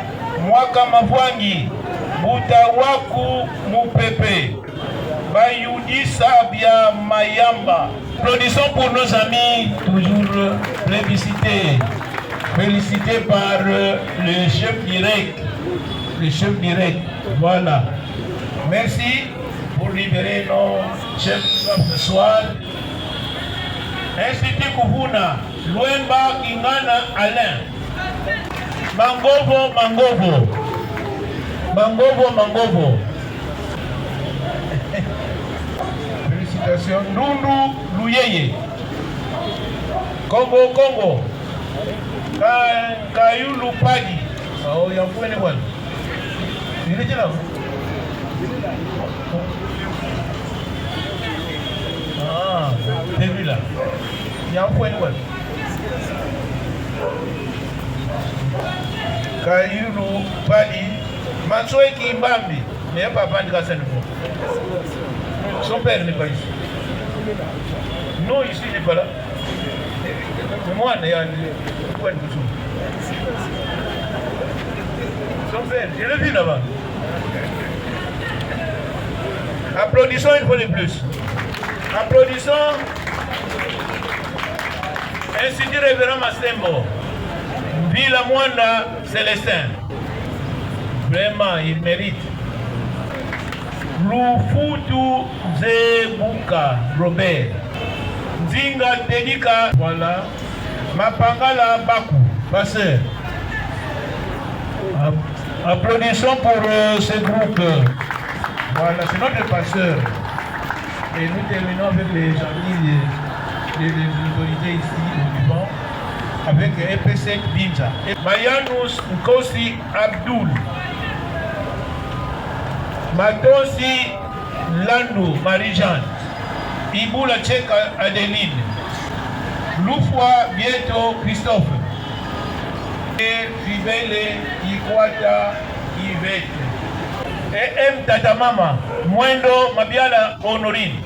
Speaker 2: Mwaka Mavwangi. Butawaku Mupepe. Bayudi Sabia Mayamba. Applaudissons pour nos amis, toujours plébiscités. Félicité par le chef direct. Voilà. Merci pour libérer nos chefs ce soir. Institut Kuvuna, Luemba Kingana Alain. Mangovo. Félicitations. Nundu Luyeye. Congo. Kayulu Padi. Oh, il faut anyone. Il est là. Ah, c'est lui là. Il faut anyone. Kayulu Padi. Matsoe Kimbambi. Mais papa ne casse pas. Son père n'est pas ici. Non, ici il n'est pas là. Moi, il y a point de dessous. Son père, je l'ai vu là-bas. Applaudissons une fois de plus. Applaudissons Institut Révérend Mastembo. Villa Mwanda Célestin. Vraiment, il mérite. Lufutu Zebuka Robert. Zinga Dedika. Voilà. Mapangala Baku, passeur. Applaudissons pour ce groupe. Voilà, c'est notre passeur. Et nous terminons avec les amis des autorités ici au Liban, avec EP5 Binza. Mayanous Nkosi Abdul. Matosi Landou Marie-Jeanne. Iboula Tcheka Adeline. Loufwa Bieto Christophe. Et Fibele Ikwata Yvette. Et M. Tatamama Mwendo Mabiala Honorine.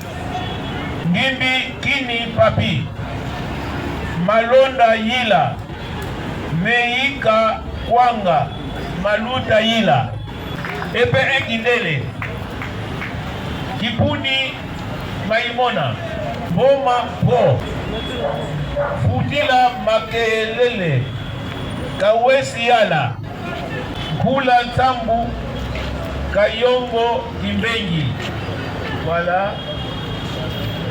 Speaker 2: Ngimbi Kini Papi. Malonda Yila. Meika Kwanga. Maluta Yila. Epe Ekindele. Kipuni Maimona. Boma Po. Futila Makelele, Kawesi Yala, Kula Ntambu, Kayombo Kimbengi. Voilà.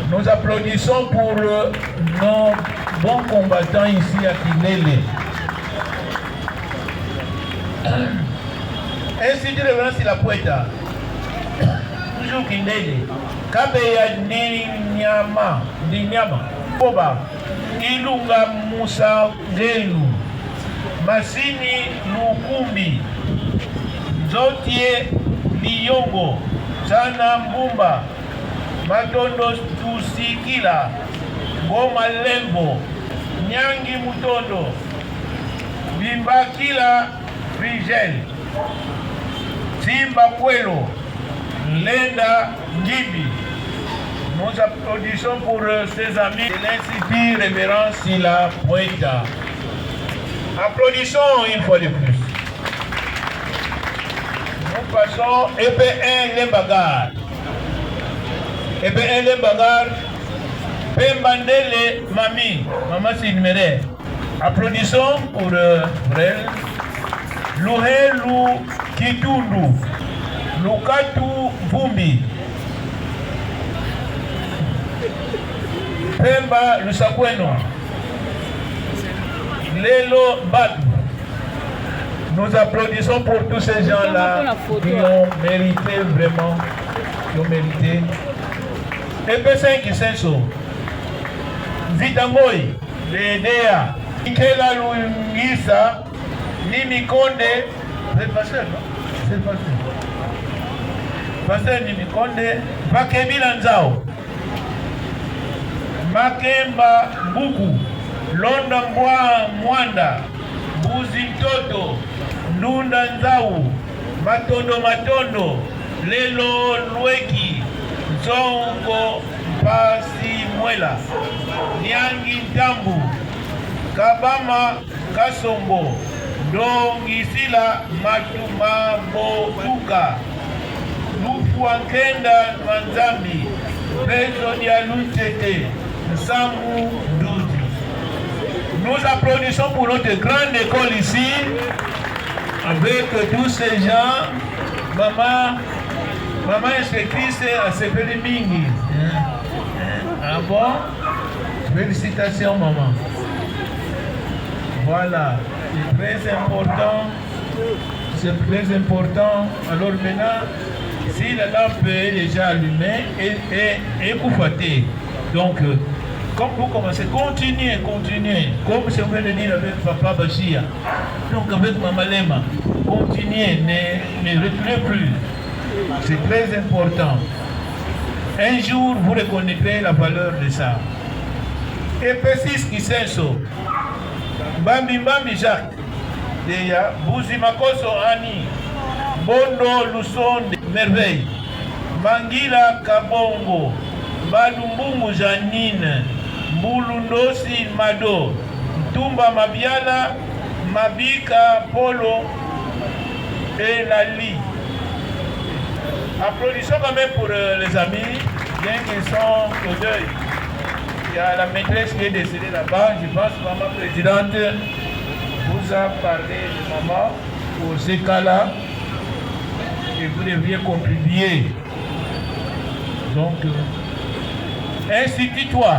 Speaker 2: Nous applaudissons pour nos bons combattants ici à Kinele. Institut de Révérence La Poeta. Toujours Kinele. Kabeya Ninyama. Koba. Ilunga Musa Gelu. Masini Lukumbi. Zotie Liyongo. Sana Mbumba. Matondo Tusikila. Goma Lembo. Nyangi Mutondo. Bimbakila Frigel. Simba Kwelo. Lenda Gibi. Nous applaudissons pour ses amis de l'Institut Révérence La Poeta. Applaudissons une fois de plus. Nous passons EPN Lembagar. EPN Lembagar. Pembandele Mami. Maman Sidmere. Applaudissons pour Brel. Louhelu Kitundu. Lukatu Vumbi. Pemba Lusakweno. Lelo Badu. Nous applaudissons pour tous ces gens-là qui ont mérité vraiment, qui ont mérité. EP5 Senso. Vitangoy, Ledea, Ikela Lungisa, Nimi Konde. C'est le pasteur, non? C'est le pasteur. Pasteur Nimi Konde, Bakebi Lanzao. Makemba Mbuku, Londa Mbwa Mwanda, Buzi Mtoto, Ndunda Nzau, Matondo, Lelo Lweki, Zongo Mpasi Mwela, Nyangi Ntambu, Kabama Kasombo, Ndongisila Matuma Botuka, Lufu Ankenda Manzambi, Pezo Dialutete, Nsambu Doudi. Nous applaudissons pour notre grande école ici, avec tous ces gens. Maman inspectrice à Sepeli Mingi. Ah bon? Félicitations, maman. Voilà, c'est très important. C'est très important. Alors maintenant, si la lampe est déjà allumée et coufatée, donc, comme vous commencez, continuez. Comme je viens de dire avec Papa Bachia, donc avec Maman Lema, continuez, ne reculez plus. C'est très important. Un jour, vous reconnaîtrez la valeur de ça. Et P6 qui s'inso. Bambi Jacques. Deya, Bouzimakoso Ani. Bondo Lusonde, Merveille. Mangila Kabongo. Balumbungu Janine. Mbulundosi Mado. Tumba Mabiala. Mabika Polo. Et Lali. Applaudissons quand même pour les amis, bien qu'ils sont au deuil. Il y a la maîtresse qui est décédée là-bas. Je pense que Maman Présidente vous a parlé de maman pour ces cas-là. Et vous devriez contribuer. Donc, institue-toi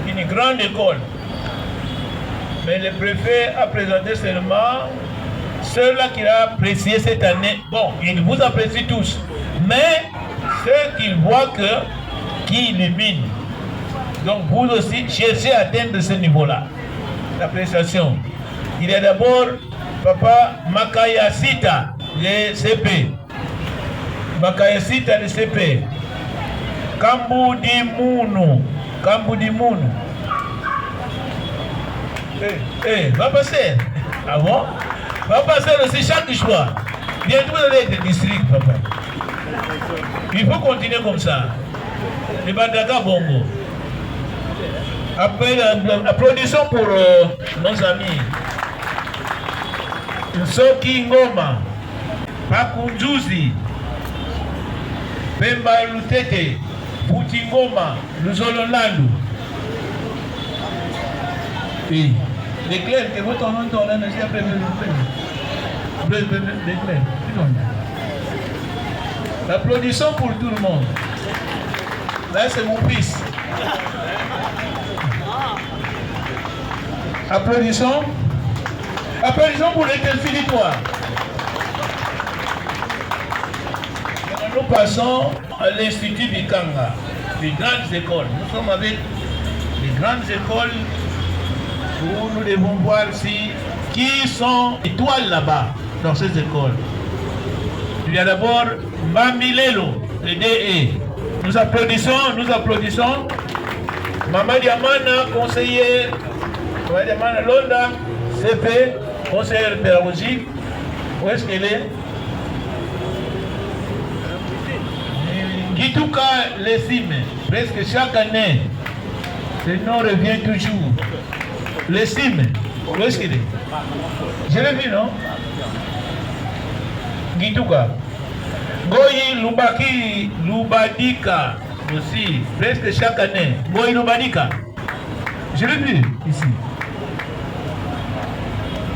Speaker 2: une grande école. Mais le préfet a présenté seulement ceux-là qu'il a apprécié cette année. Bon, il vous apprécie tous. Mais ceux qu'il voit qui illumine. Donc vous aussi, cherchez à atteindre ce niveau-là. L'appréciation. Il y a d'abord Papa Makayasita, le CP. Makayasita, le CP. Kambudi Munu. Va passer. Ah bon? Va passer aussi chaque choix. Bientôt vous allez être district, papa. Il faut continuer comme ça. Les Bandaka Bongo. Après, applaudissons pour nos amis. Soki Ngoma, Pakunjuzi, Pemba Lutete, Puti Tingoma, Luzololandu. Et l'éclair, que votre nom tourne, ne s'est pas l'éclair. Applaudissons pour tout le monde. Là, c'est mon fils. Applaudissons. Applaudissons pour les Philippois. Nous passons à l'Institut Bikanga, les grandes écoles. Nous sommes avec les grandes écoles où nous devons voir si qui sont étoiles là-bas dans ces écoles. Il y a d'abord Mamilelo, le DE. Nous applaudissons. Maman Diamana, conseiller, Maman Diamana Londa, CP, conseillère pédagogique. Où est-ce qu'elle est? Gituka Lessime, presque chaque année, ce nom revient toujours. Lessime, où est-ce qu'il est? Je l'ai vu, non? Gituka. Goyi Lubaki, Lubadika aussi, presque chaque année. Goyi Lubadika. Je l'ai vu ici.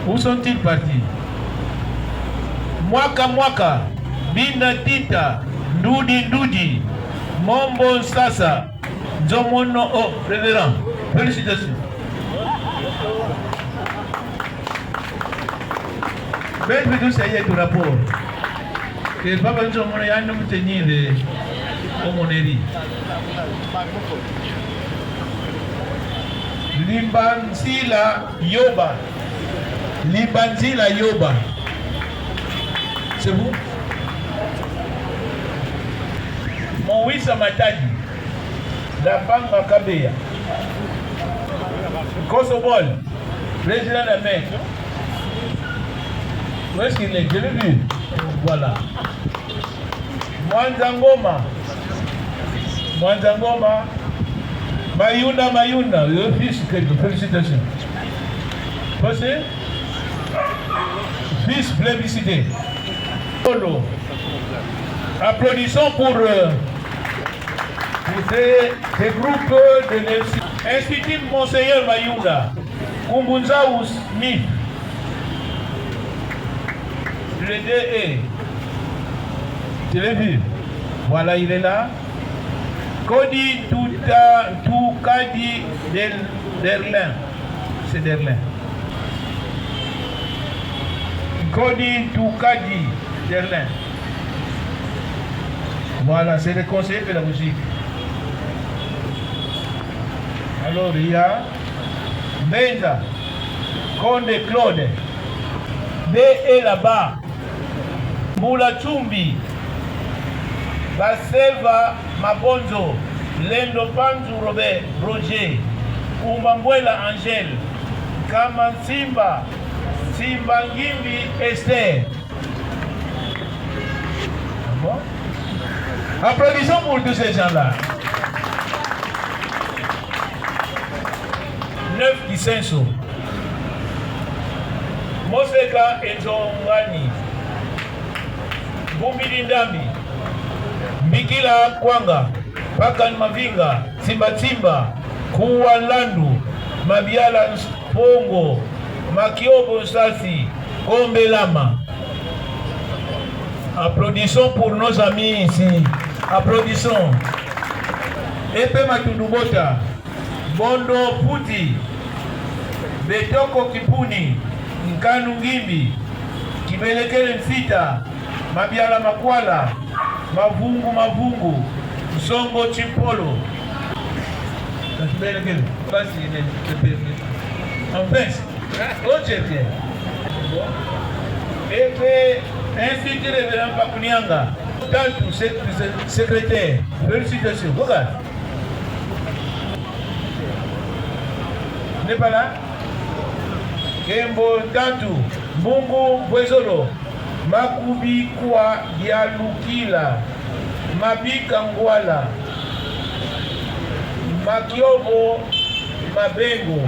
Speaker 2: Où sont-ils partis? Mwaka, Bina Tita, Ndudi, Mombo Sasa, Nzomono, oh, révérend. Félicitations. Faites tout ça, il y a tout rapport. Que Papa Nzomono, il y a un tenir au Moneri. Limbanzila Yoba. C'est vous? Mouissa Matadi, la femme Makabeya, Kosobol, président de la mer. Où est-ce qu'il est? Je l'ai vu. Voilà. Mwanzangoma, Mayuna, le fils, félicitations. Passez. Fils plébiscité. Applaudissons pour ces groupes de l'Institut Monseigneur Mayunda, Kumbunzaou Smith, le DE. Tu l'as vu? Voilà, il est là. Kodi Tukadi Derlin. C'est Derlin. Kodi Tukadi Derlin. Voilà, c'est le conseiller pédagogique. Alors, il y a Benza, Conde Claude, B.E. là-bas, Moula Chumbi, Baseva Mabonzo, Lendo Panzu Robert, Roger, Umbambwela Angèle, Kamansimba, Simba Ngimbi Esther. Bon? Applaudissons pour tous ces gens-là. 9 Kisenso. Moseka Enzongani. Bumbili Ndambi. Mikila Kwanga. Pakan Mavinga. Simba. Kuwalandu. Mabiala Pongo. Makiobo Sasi. Kombe Lama. Applaudissons pour nos amis ici. Applaudissons. Epe Matundubota, Bondo Puti, Betoko Kipuni, Nkanu Ngimbi, Kibelekele Mfita, Mabiala Makwala, Mavungu, Songo Chimpolo. Kibelekele. Enfin, Ochepe. Epe Institut Révérend Pakunianga. Tantu, secrétaire, félicitations. Regarde. N'est pas là? Kembo Tantu, Mungu Bwezolo, Makubi Kwa Dialukila, Mabika Ngwala, Makiobo Mabengo.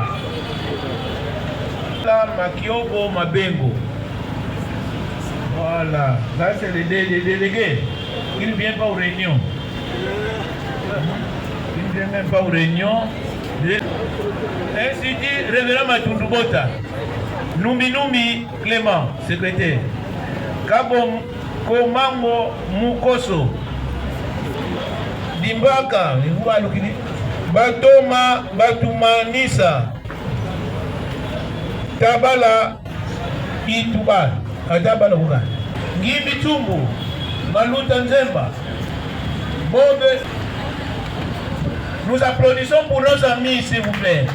Speaker 2: Makiobo Mabengo. Voilà, ça c'est les délégués qui ne viennent pas aux réunions. ne vient même pas aux réunions. Institut Révérend Matundu Bota, Numbi Clément, secrétaire, Kabom Komango Mukoso, Dimbaka, Batoma Batumanisa, Tabala Ituba, Adabala Huga, Gibi Tumbu, Maluta Nzemba, Bobe. Nous applaudissons pour nos amis, s'il vous plaît.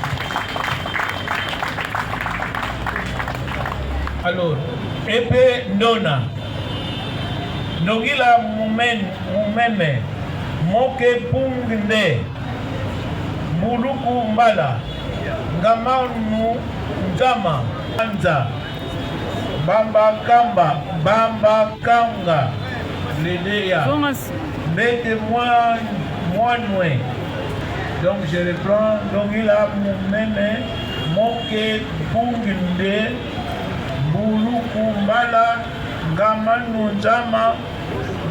Speaker 2: Alors, Epé Nona, Nogila Mumeme, Moke Punginde, Muluku Mbala, Ngamanu Njama, Anza, Bamba Kanga, Lédéa, mettez-moi Moinoué. Donc je reprends, donc il a Mumeme, Moke Punginde, Muluku Mbala, Ngamanu Njama,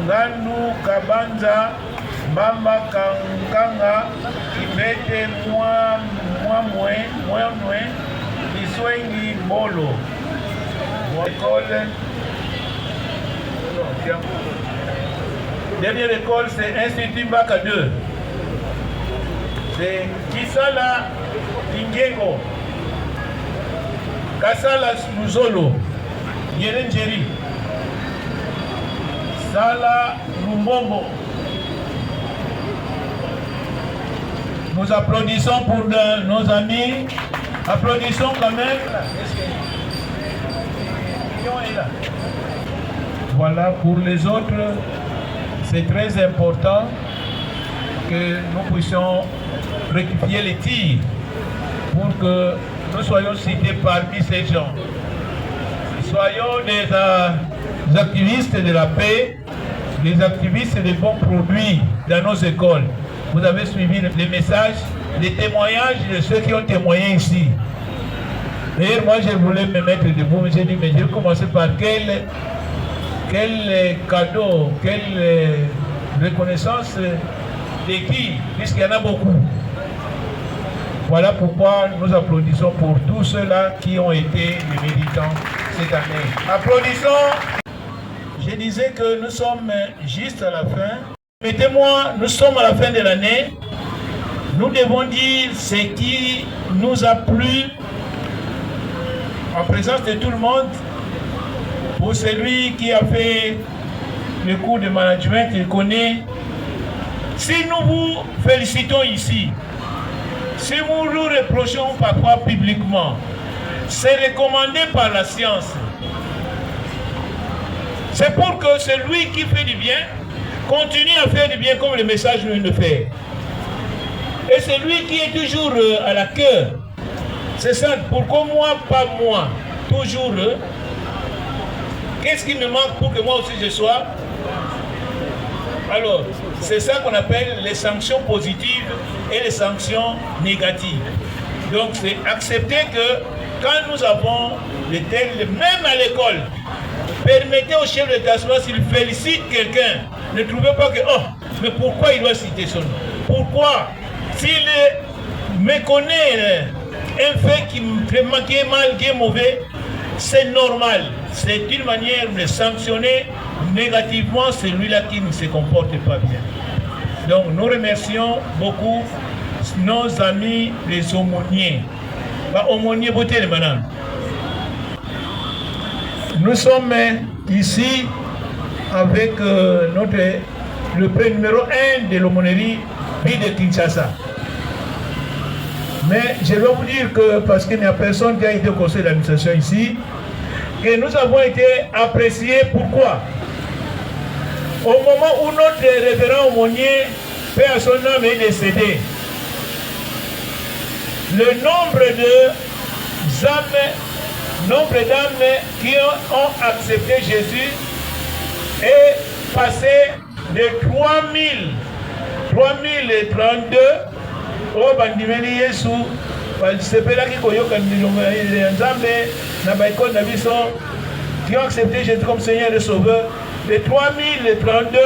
Speaker 2: Ngandu Kabanza, Bamba Kanga, Ibete Mouamoué, Iswengi Bolo. École. Dernière école, c'est Institut Baka 2. C'est Kisala Ingego, Kasala Luzolo, Yerenjeri, Sala Lumbombo. Nous applaudissons pour nos amis. Applaudissons quand même. Voilà, pour les autres, c'est très important que nous puissions rectifier les tirs pour que nous soyons cités parmi ces gens. Soyons des activistes de la paix, des activistes des bons produits dans nos écoles. Vous avez suivi les messages, les témoignages de ceux qui ont témoigné ici. D'ailleurs, moi, je voulais me mettre debout, mais j'ai dit, mais je vais commencer par quel cadeau, quelle reconnaissance de qui, puisqu'il y en a beaucoup. Voilà pourquoi nous applaudissons pour tous ceux-là qui ont été les militants cette année. Applaudissons. Je disais que nous sommes juste à la fin. Mettez-moi, nous sommes à la fin de l'année. Nous devons dire ce qui nous a plu en présence de tout le monde. Pour celui qui a fait le cours de management, il connaît. Si nous vous félicitons ici, si nous nous reprochons parfois publiquement, c'est recommandé par la science. C'est pour que celui qui fait du bien continue à faire du bien comme le message nous le fait. Et celui qui est toujours à la cœur, c'est ça, pourquoi moi, pas moi, toujours. Qu'est-ce qui me manque pour que moi aussi je sois? Alors, c'est ça qu'on appelle les sanctions positives et les sanctions négatives. Donc, c'est accepter que quand nous avons des tels, même à l'école, permettez au chef d'établissement, s'il félicite quelqu'un, ne trouvez pas que, oh, mais pourquoi il doit citer son nom? Pourquoi? S'il méconnaît un fait qui est mal, qui est mauvais, c'est normal. C'est une manière de sanctionner négativement celui-là qui ne se comporte pas bien. Donc nous remercions beaucoup nos amis les aumôniers. Aumôniers, beauté les madame. Nous sommes ici avec le prix numéro 1 de l'aumônerie de Kinshasa. Mais je dois vous dire que, parce qu'il n'y a personne qui a été au conseil d'administration ici, que nous avons été appréciés. Pourquoi? Au moment où notre révérend aumônier, paix à son âme, est décédé, le nombre d'âmes qui ont accepté Jésus est passé de 3032 au bandimeli Yesu basepelaki koyoka milongo ya Nzambe na baekole na biso qui ont accepté Jésus comme Seigneur et Sauveur de 3032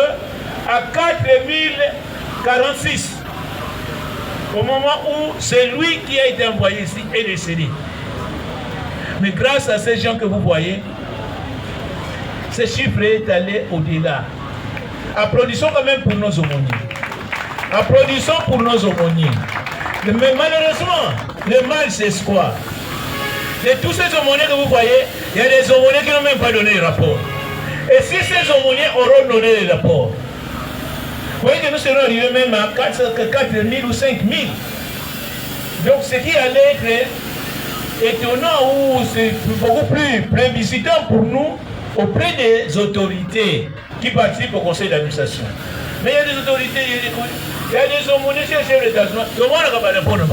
Speaker 2: à 4046. Au moment où celui qui a été envoyé ici est décédé. Mais grâce à ces gens que vous voyez, ce chiffre est allé au-delà. Applaudissons quand même pour nos aumôniers. Applaudissons pour nos aumôniers. Mais malheureusement, le mal c'est quoi? De tous ces aumôniers que vous voyez, il y a des aumôniers qui n'ont même pas donné le rapport. Et si ces aumôniers auront donné le rapport, vous voyez que nous serons arrivés même à 4 000 ou 5 000. Donc ce qui allait être étonnant ou c'est beaucoup plus plébiscitant pour nous auprès des autorités qui participent au conseil d'administration. Mais il y a des autorités, il y a des aumôniers chez le chef d'État. Comment on va répondre?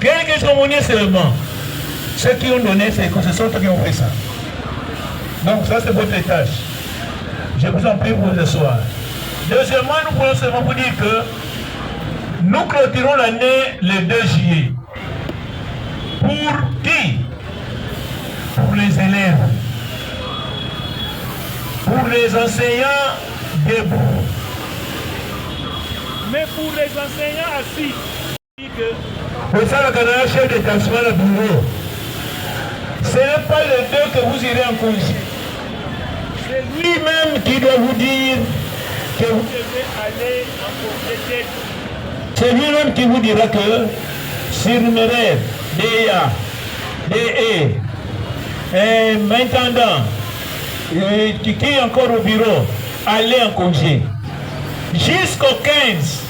Speaker 2: Quelques aumôniers seulement. Ceux qui ont donné, c'est ce sont ceux qui ont fait ça. Donc ça c'est votre tâche. Je vous en prie pour vous asseoir. Deuxièmement, nous pouvons seulement vous dire que nous clôturons l'année le 2 juillet. Pour qui? Pour les élèves. Pour les enseignants debout. Mais pour les enseignants assis. Pour ça, le Canada chef d'établissement le bureau. Ce n'est pas le 2 que vous irez en congé. C'est lui-même qui doit vous dire que vous devez aller en congé. C'est lui-même qui vous dira que surnuméraire, DEA, DE, intendant, qui est encore au bureau, allez en congé. Jusqu'au 15,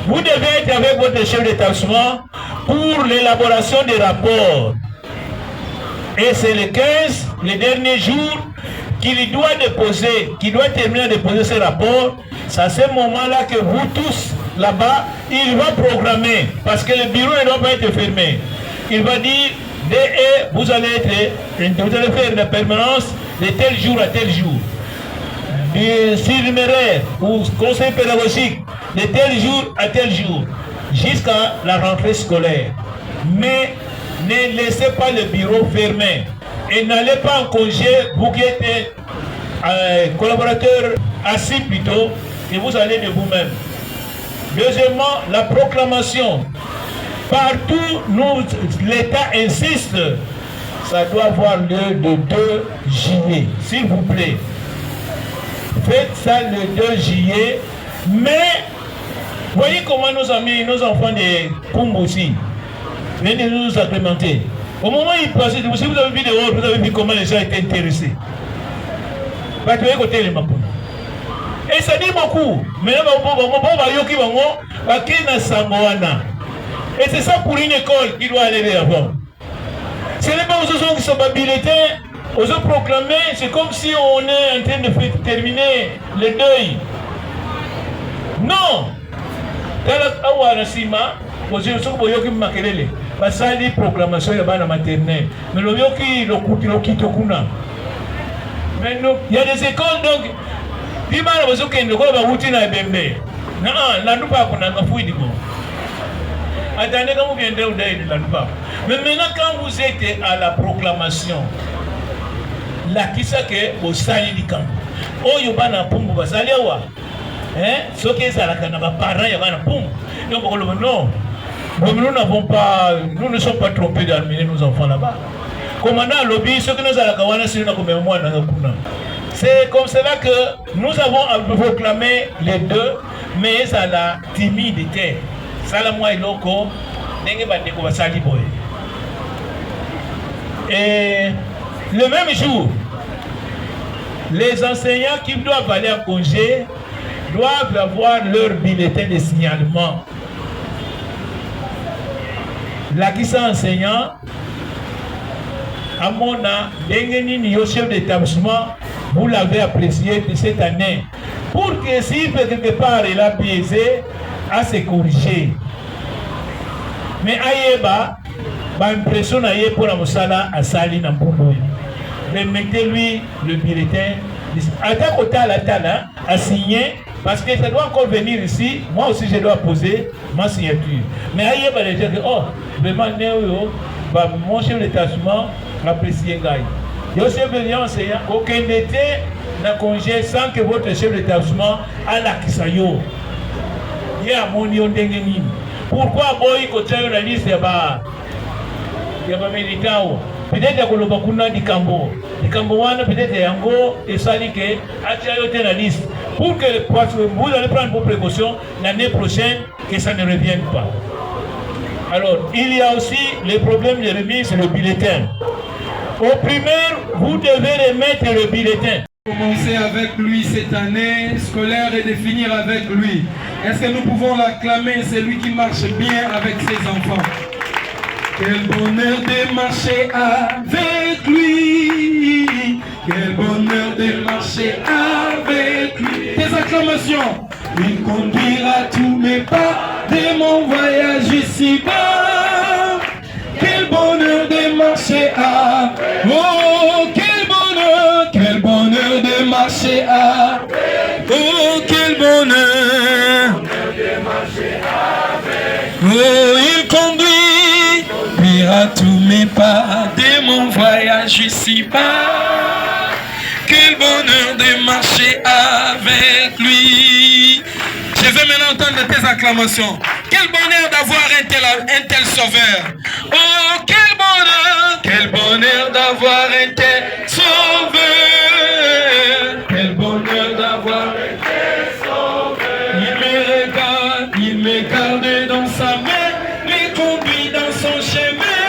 Speaker 2: vous devez être avec votre chef d'établissement pour l'élaboration des rapports. Et c'est le 15, le dernier jour, qu'il doit déposer, qu'il doit terminer de déposer ce rapport. C'est à ce moment-là que vous tous, là-bas, il va programmer, parce que le bureau ne doit pas être fermé. Il va dire, vous allez faire la permanence de tel jour à tel jour. Du surnuméraire ou conseil pédagogique de tel jour à tel jour, jusqu'à la rentrée scolaire. Mais ne laissez pas le bureau fermé et n'allez pas en congé, vous qui êtes collaborateur assis plutôt, et vous allez de vous-même. Deuxièmement, la proclamation. Partout, l'État insiste, ça doit avoir lieu le 2 juillet, s'il vous plaît. Faites ça le 2 juillet, mais voyez comment nos amis, nos enfants de Pumbu aussi viennent de nous agrémenter. Au moment où ils passaient, si vous avez vu dehors, vous avez vu comment les gens étaient intéressés. Et ça dit beaucoup. Mais et c'est ça pour une école qui doit aller avant. Ce n'est pas aux autres qui sont bulletins, aux autres proclamés, c'est comme si on est en train de terminer le deuil. Non! Ça dit proclamation de la maternelle. Mais il y a des écoles donc. Attendez quand vous viendrez au deuil de la Loupa. Mais maintenant quand vous êtes à la proclamation, la qui ça que au sali du camp. Oh yobana pumbu basali awa. Ce qui est à la canaba parents yobana pumbu. Donc non. Nous n'avons pas, nous ne sommes pas trompés d'amener nos enfants là-bas. Commandant lobby, ce que nous allons c'est une commémoire. C'est comme cela que nous avons proclamé les deux, mais à la timidité. Salamwa et Loko, et le même jour, les enseignants qui doivent aller en congé doivent avoir leur bulletin de signalement. Là qui sont enseignants, à mon avis, chef d'établissement, vous l'avez apprécié de cette année. Pour que si quelque part il a biaisé, à se corriger. Mais Aïeba, l'impression pour la Moussala à Sali Nampoumou. Remettez-lui le bulletin. Attaque au Talatala à signer, parce que ça doit encore venir ici. Moi aussi, je dois poser ma signature. Mais Aïeba, il dit oh, vraiment, mon chef d'établissement apprécie Gaï. Je suis venu enseignant aucun été n'a congé sans que votre chef d'établissement a la Kisayo. ye amoni yo ndenge nini. Pourquoi boy kotia la liste ya ba militao? Peut-être ya koloba kuna dikambo wana peut-être yango esali ke atia yo te la liste pour que vous allez prendre vos précautions l'année prochaine que ça ne revienne pas. Alors, il y a aussi les problèmes de remise le bulletin. Au primaire, vous devez remettre le bulletin.
Speaker 11: Commencer avec lui cette année scolaire et de finir avec lui. Est-ce que nous pouvons l'acclamer? C'est lui qui marche bien avec ses enfants. Quel bonheur de marcher avec lui. Quel bonheur de marcher avec lui. Des acclamations. Il conduira tous mes pas de mon voyage ici-bas. Quel bonheur de marcher avec. Oh, quel bonheur de marcher avec. Oh, quel bonheur de marcher avec. Oh, il conduira tous mes pas de mon voyage ici-bas. Quel bonheur de marcher avec lui. Je veux maintenant entendre tes acclamations. Quel bonheur d'avoir un tel sauveur. Oh, quel bonheur d'avoir un tel sauveur. Quel bonheur d'avoir un tel sauveur. Il me garde dans sa main, me conduit dans son chemin.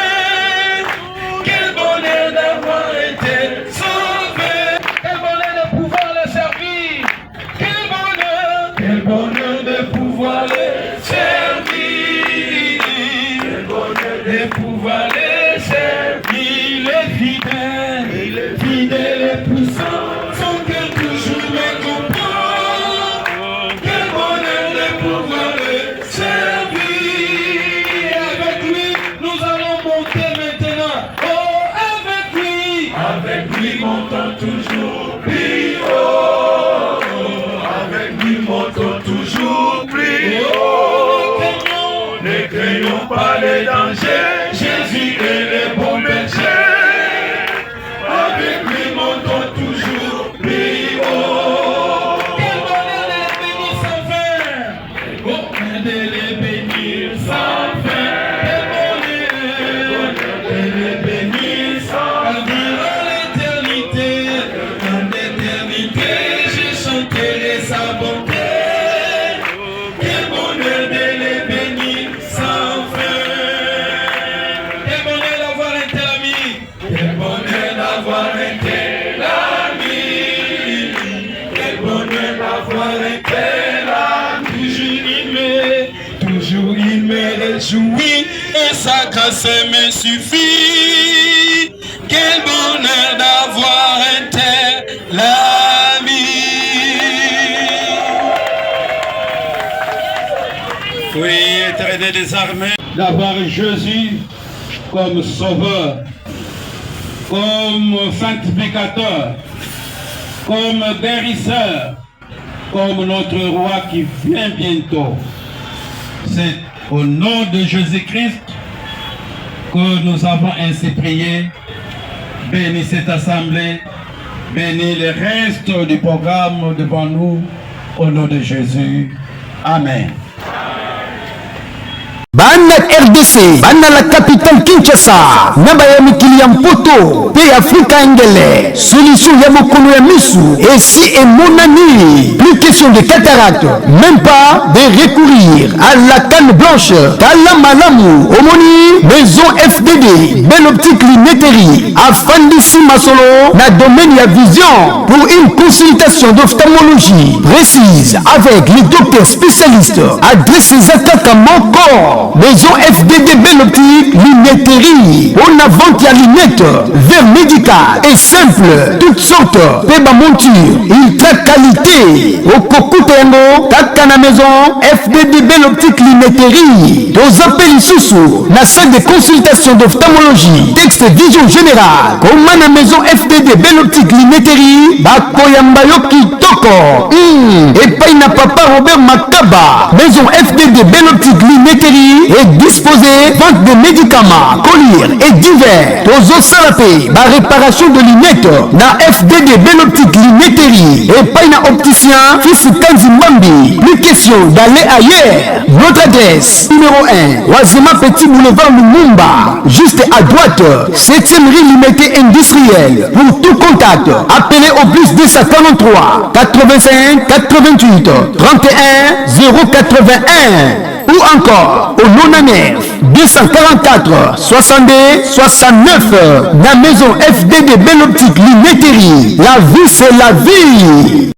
Speaker 11: Quel bonheur d'avoir un tel sauveur. Quel bonheur de pouvoir le servir. Quel bonheur de pouvoir le servir. Quel bonheur de pouvoir le servir. Il est fidèle et puissant. Son cœur toujours me comprend. Quel bonheur de pouvoir le servir. Avec lui, nous allons monter maintenant. Oh, avec lui montons toujours plus haut. Avec lui montons toujours plus haut. Ne craignons pas les dangers. Jésus est le bon berger. Avec lui montons toujours plus haut. Quel bonheur de les bénir sans fin. Oh, de les bénir sans fin. Quel bonheur de les bénir sans fin. Durant l'éternité, en l'éternité, je chanterai sa bonté. Quel bonheur de les bénir sans fin. Quel bonheur d'avoir un tel ami. Quel bonheur d'avoir un tel ami. Quel bonheur d'avoir un tel ami. Toujours il me réjouit et sa grâce me suffit. Quel bonheur d'avoir un tel ami. Oui, Éternel des armées, d'avoir Jésus comme sauveur, comme sanctificateur, comme guérisseur, comme notre roi qui vient bientôt. C'est au nom de Jésus-Christ que nous avons ainsi prié. Bénis cette assemblée, bénis le reste du programme devant nous, au nom de Jésus. Amen.
Speaker 12: Bana RDC, bana la capitale Kinshasa, naba ya mikili ya mpoto, pe Afrika engele, solution ya mokolo ya misu, et si emonani, plus question de cataracte, même pas de recourir à la canne blanche, tala malamu, omoni, maison FDD, belle optique lunetterie, afandisi masolo, na domaine ya vision, pour une consultation d'ophtalmologie précise, avec les docteurs spécialistes, adresse Zakaka Moko, maison FDD belle optique, lunetterie, on a vente à lunettes, verre médical et simple, toutes sortes, péba monture, ultra qualité, au Kokutengo, Takana maison, FDD belle optique lunetterie, dans appel sous la salle de consultation d'ophtalmologie, texte vision générale, comme la maison FDD belle optique lunetterie, Bakoyambayo Kitoko, et Paina Papa Robert Makaba, maison FDD belle optique lunetterie, est disposé vente de médicaments, collier et divers. Tozo Salapé, la réparation de lunettes, na FDD Belloptique Lunetterie, et pas na opticien, fils Kanzi Mbambi. Plus question d'aller ailleurs. Notre adresse, numéro 1, Wazema Petit Boulevard Lumumba, juste à droite, 7e rue Limité Industrielle. Pour tout contact, appelez au plus 243 85 88 31 081 ou encore au 99 244 62 69. La maison FDD Belloptique Lunetterie. La vie, c'est la vie.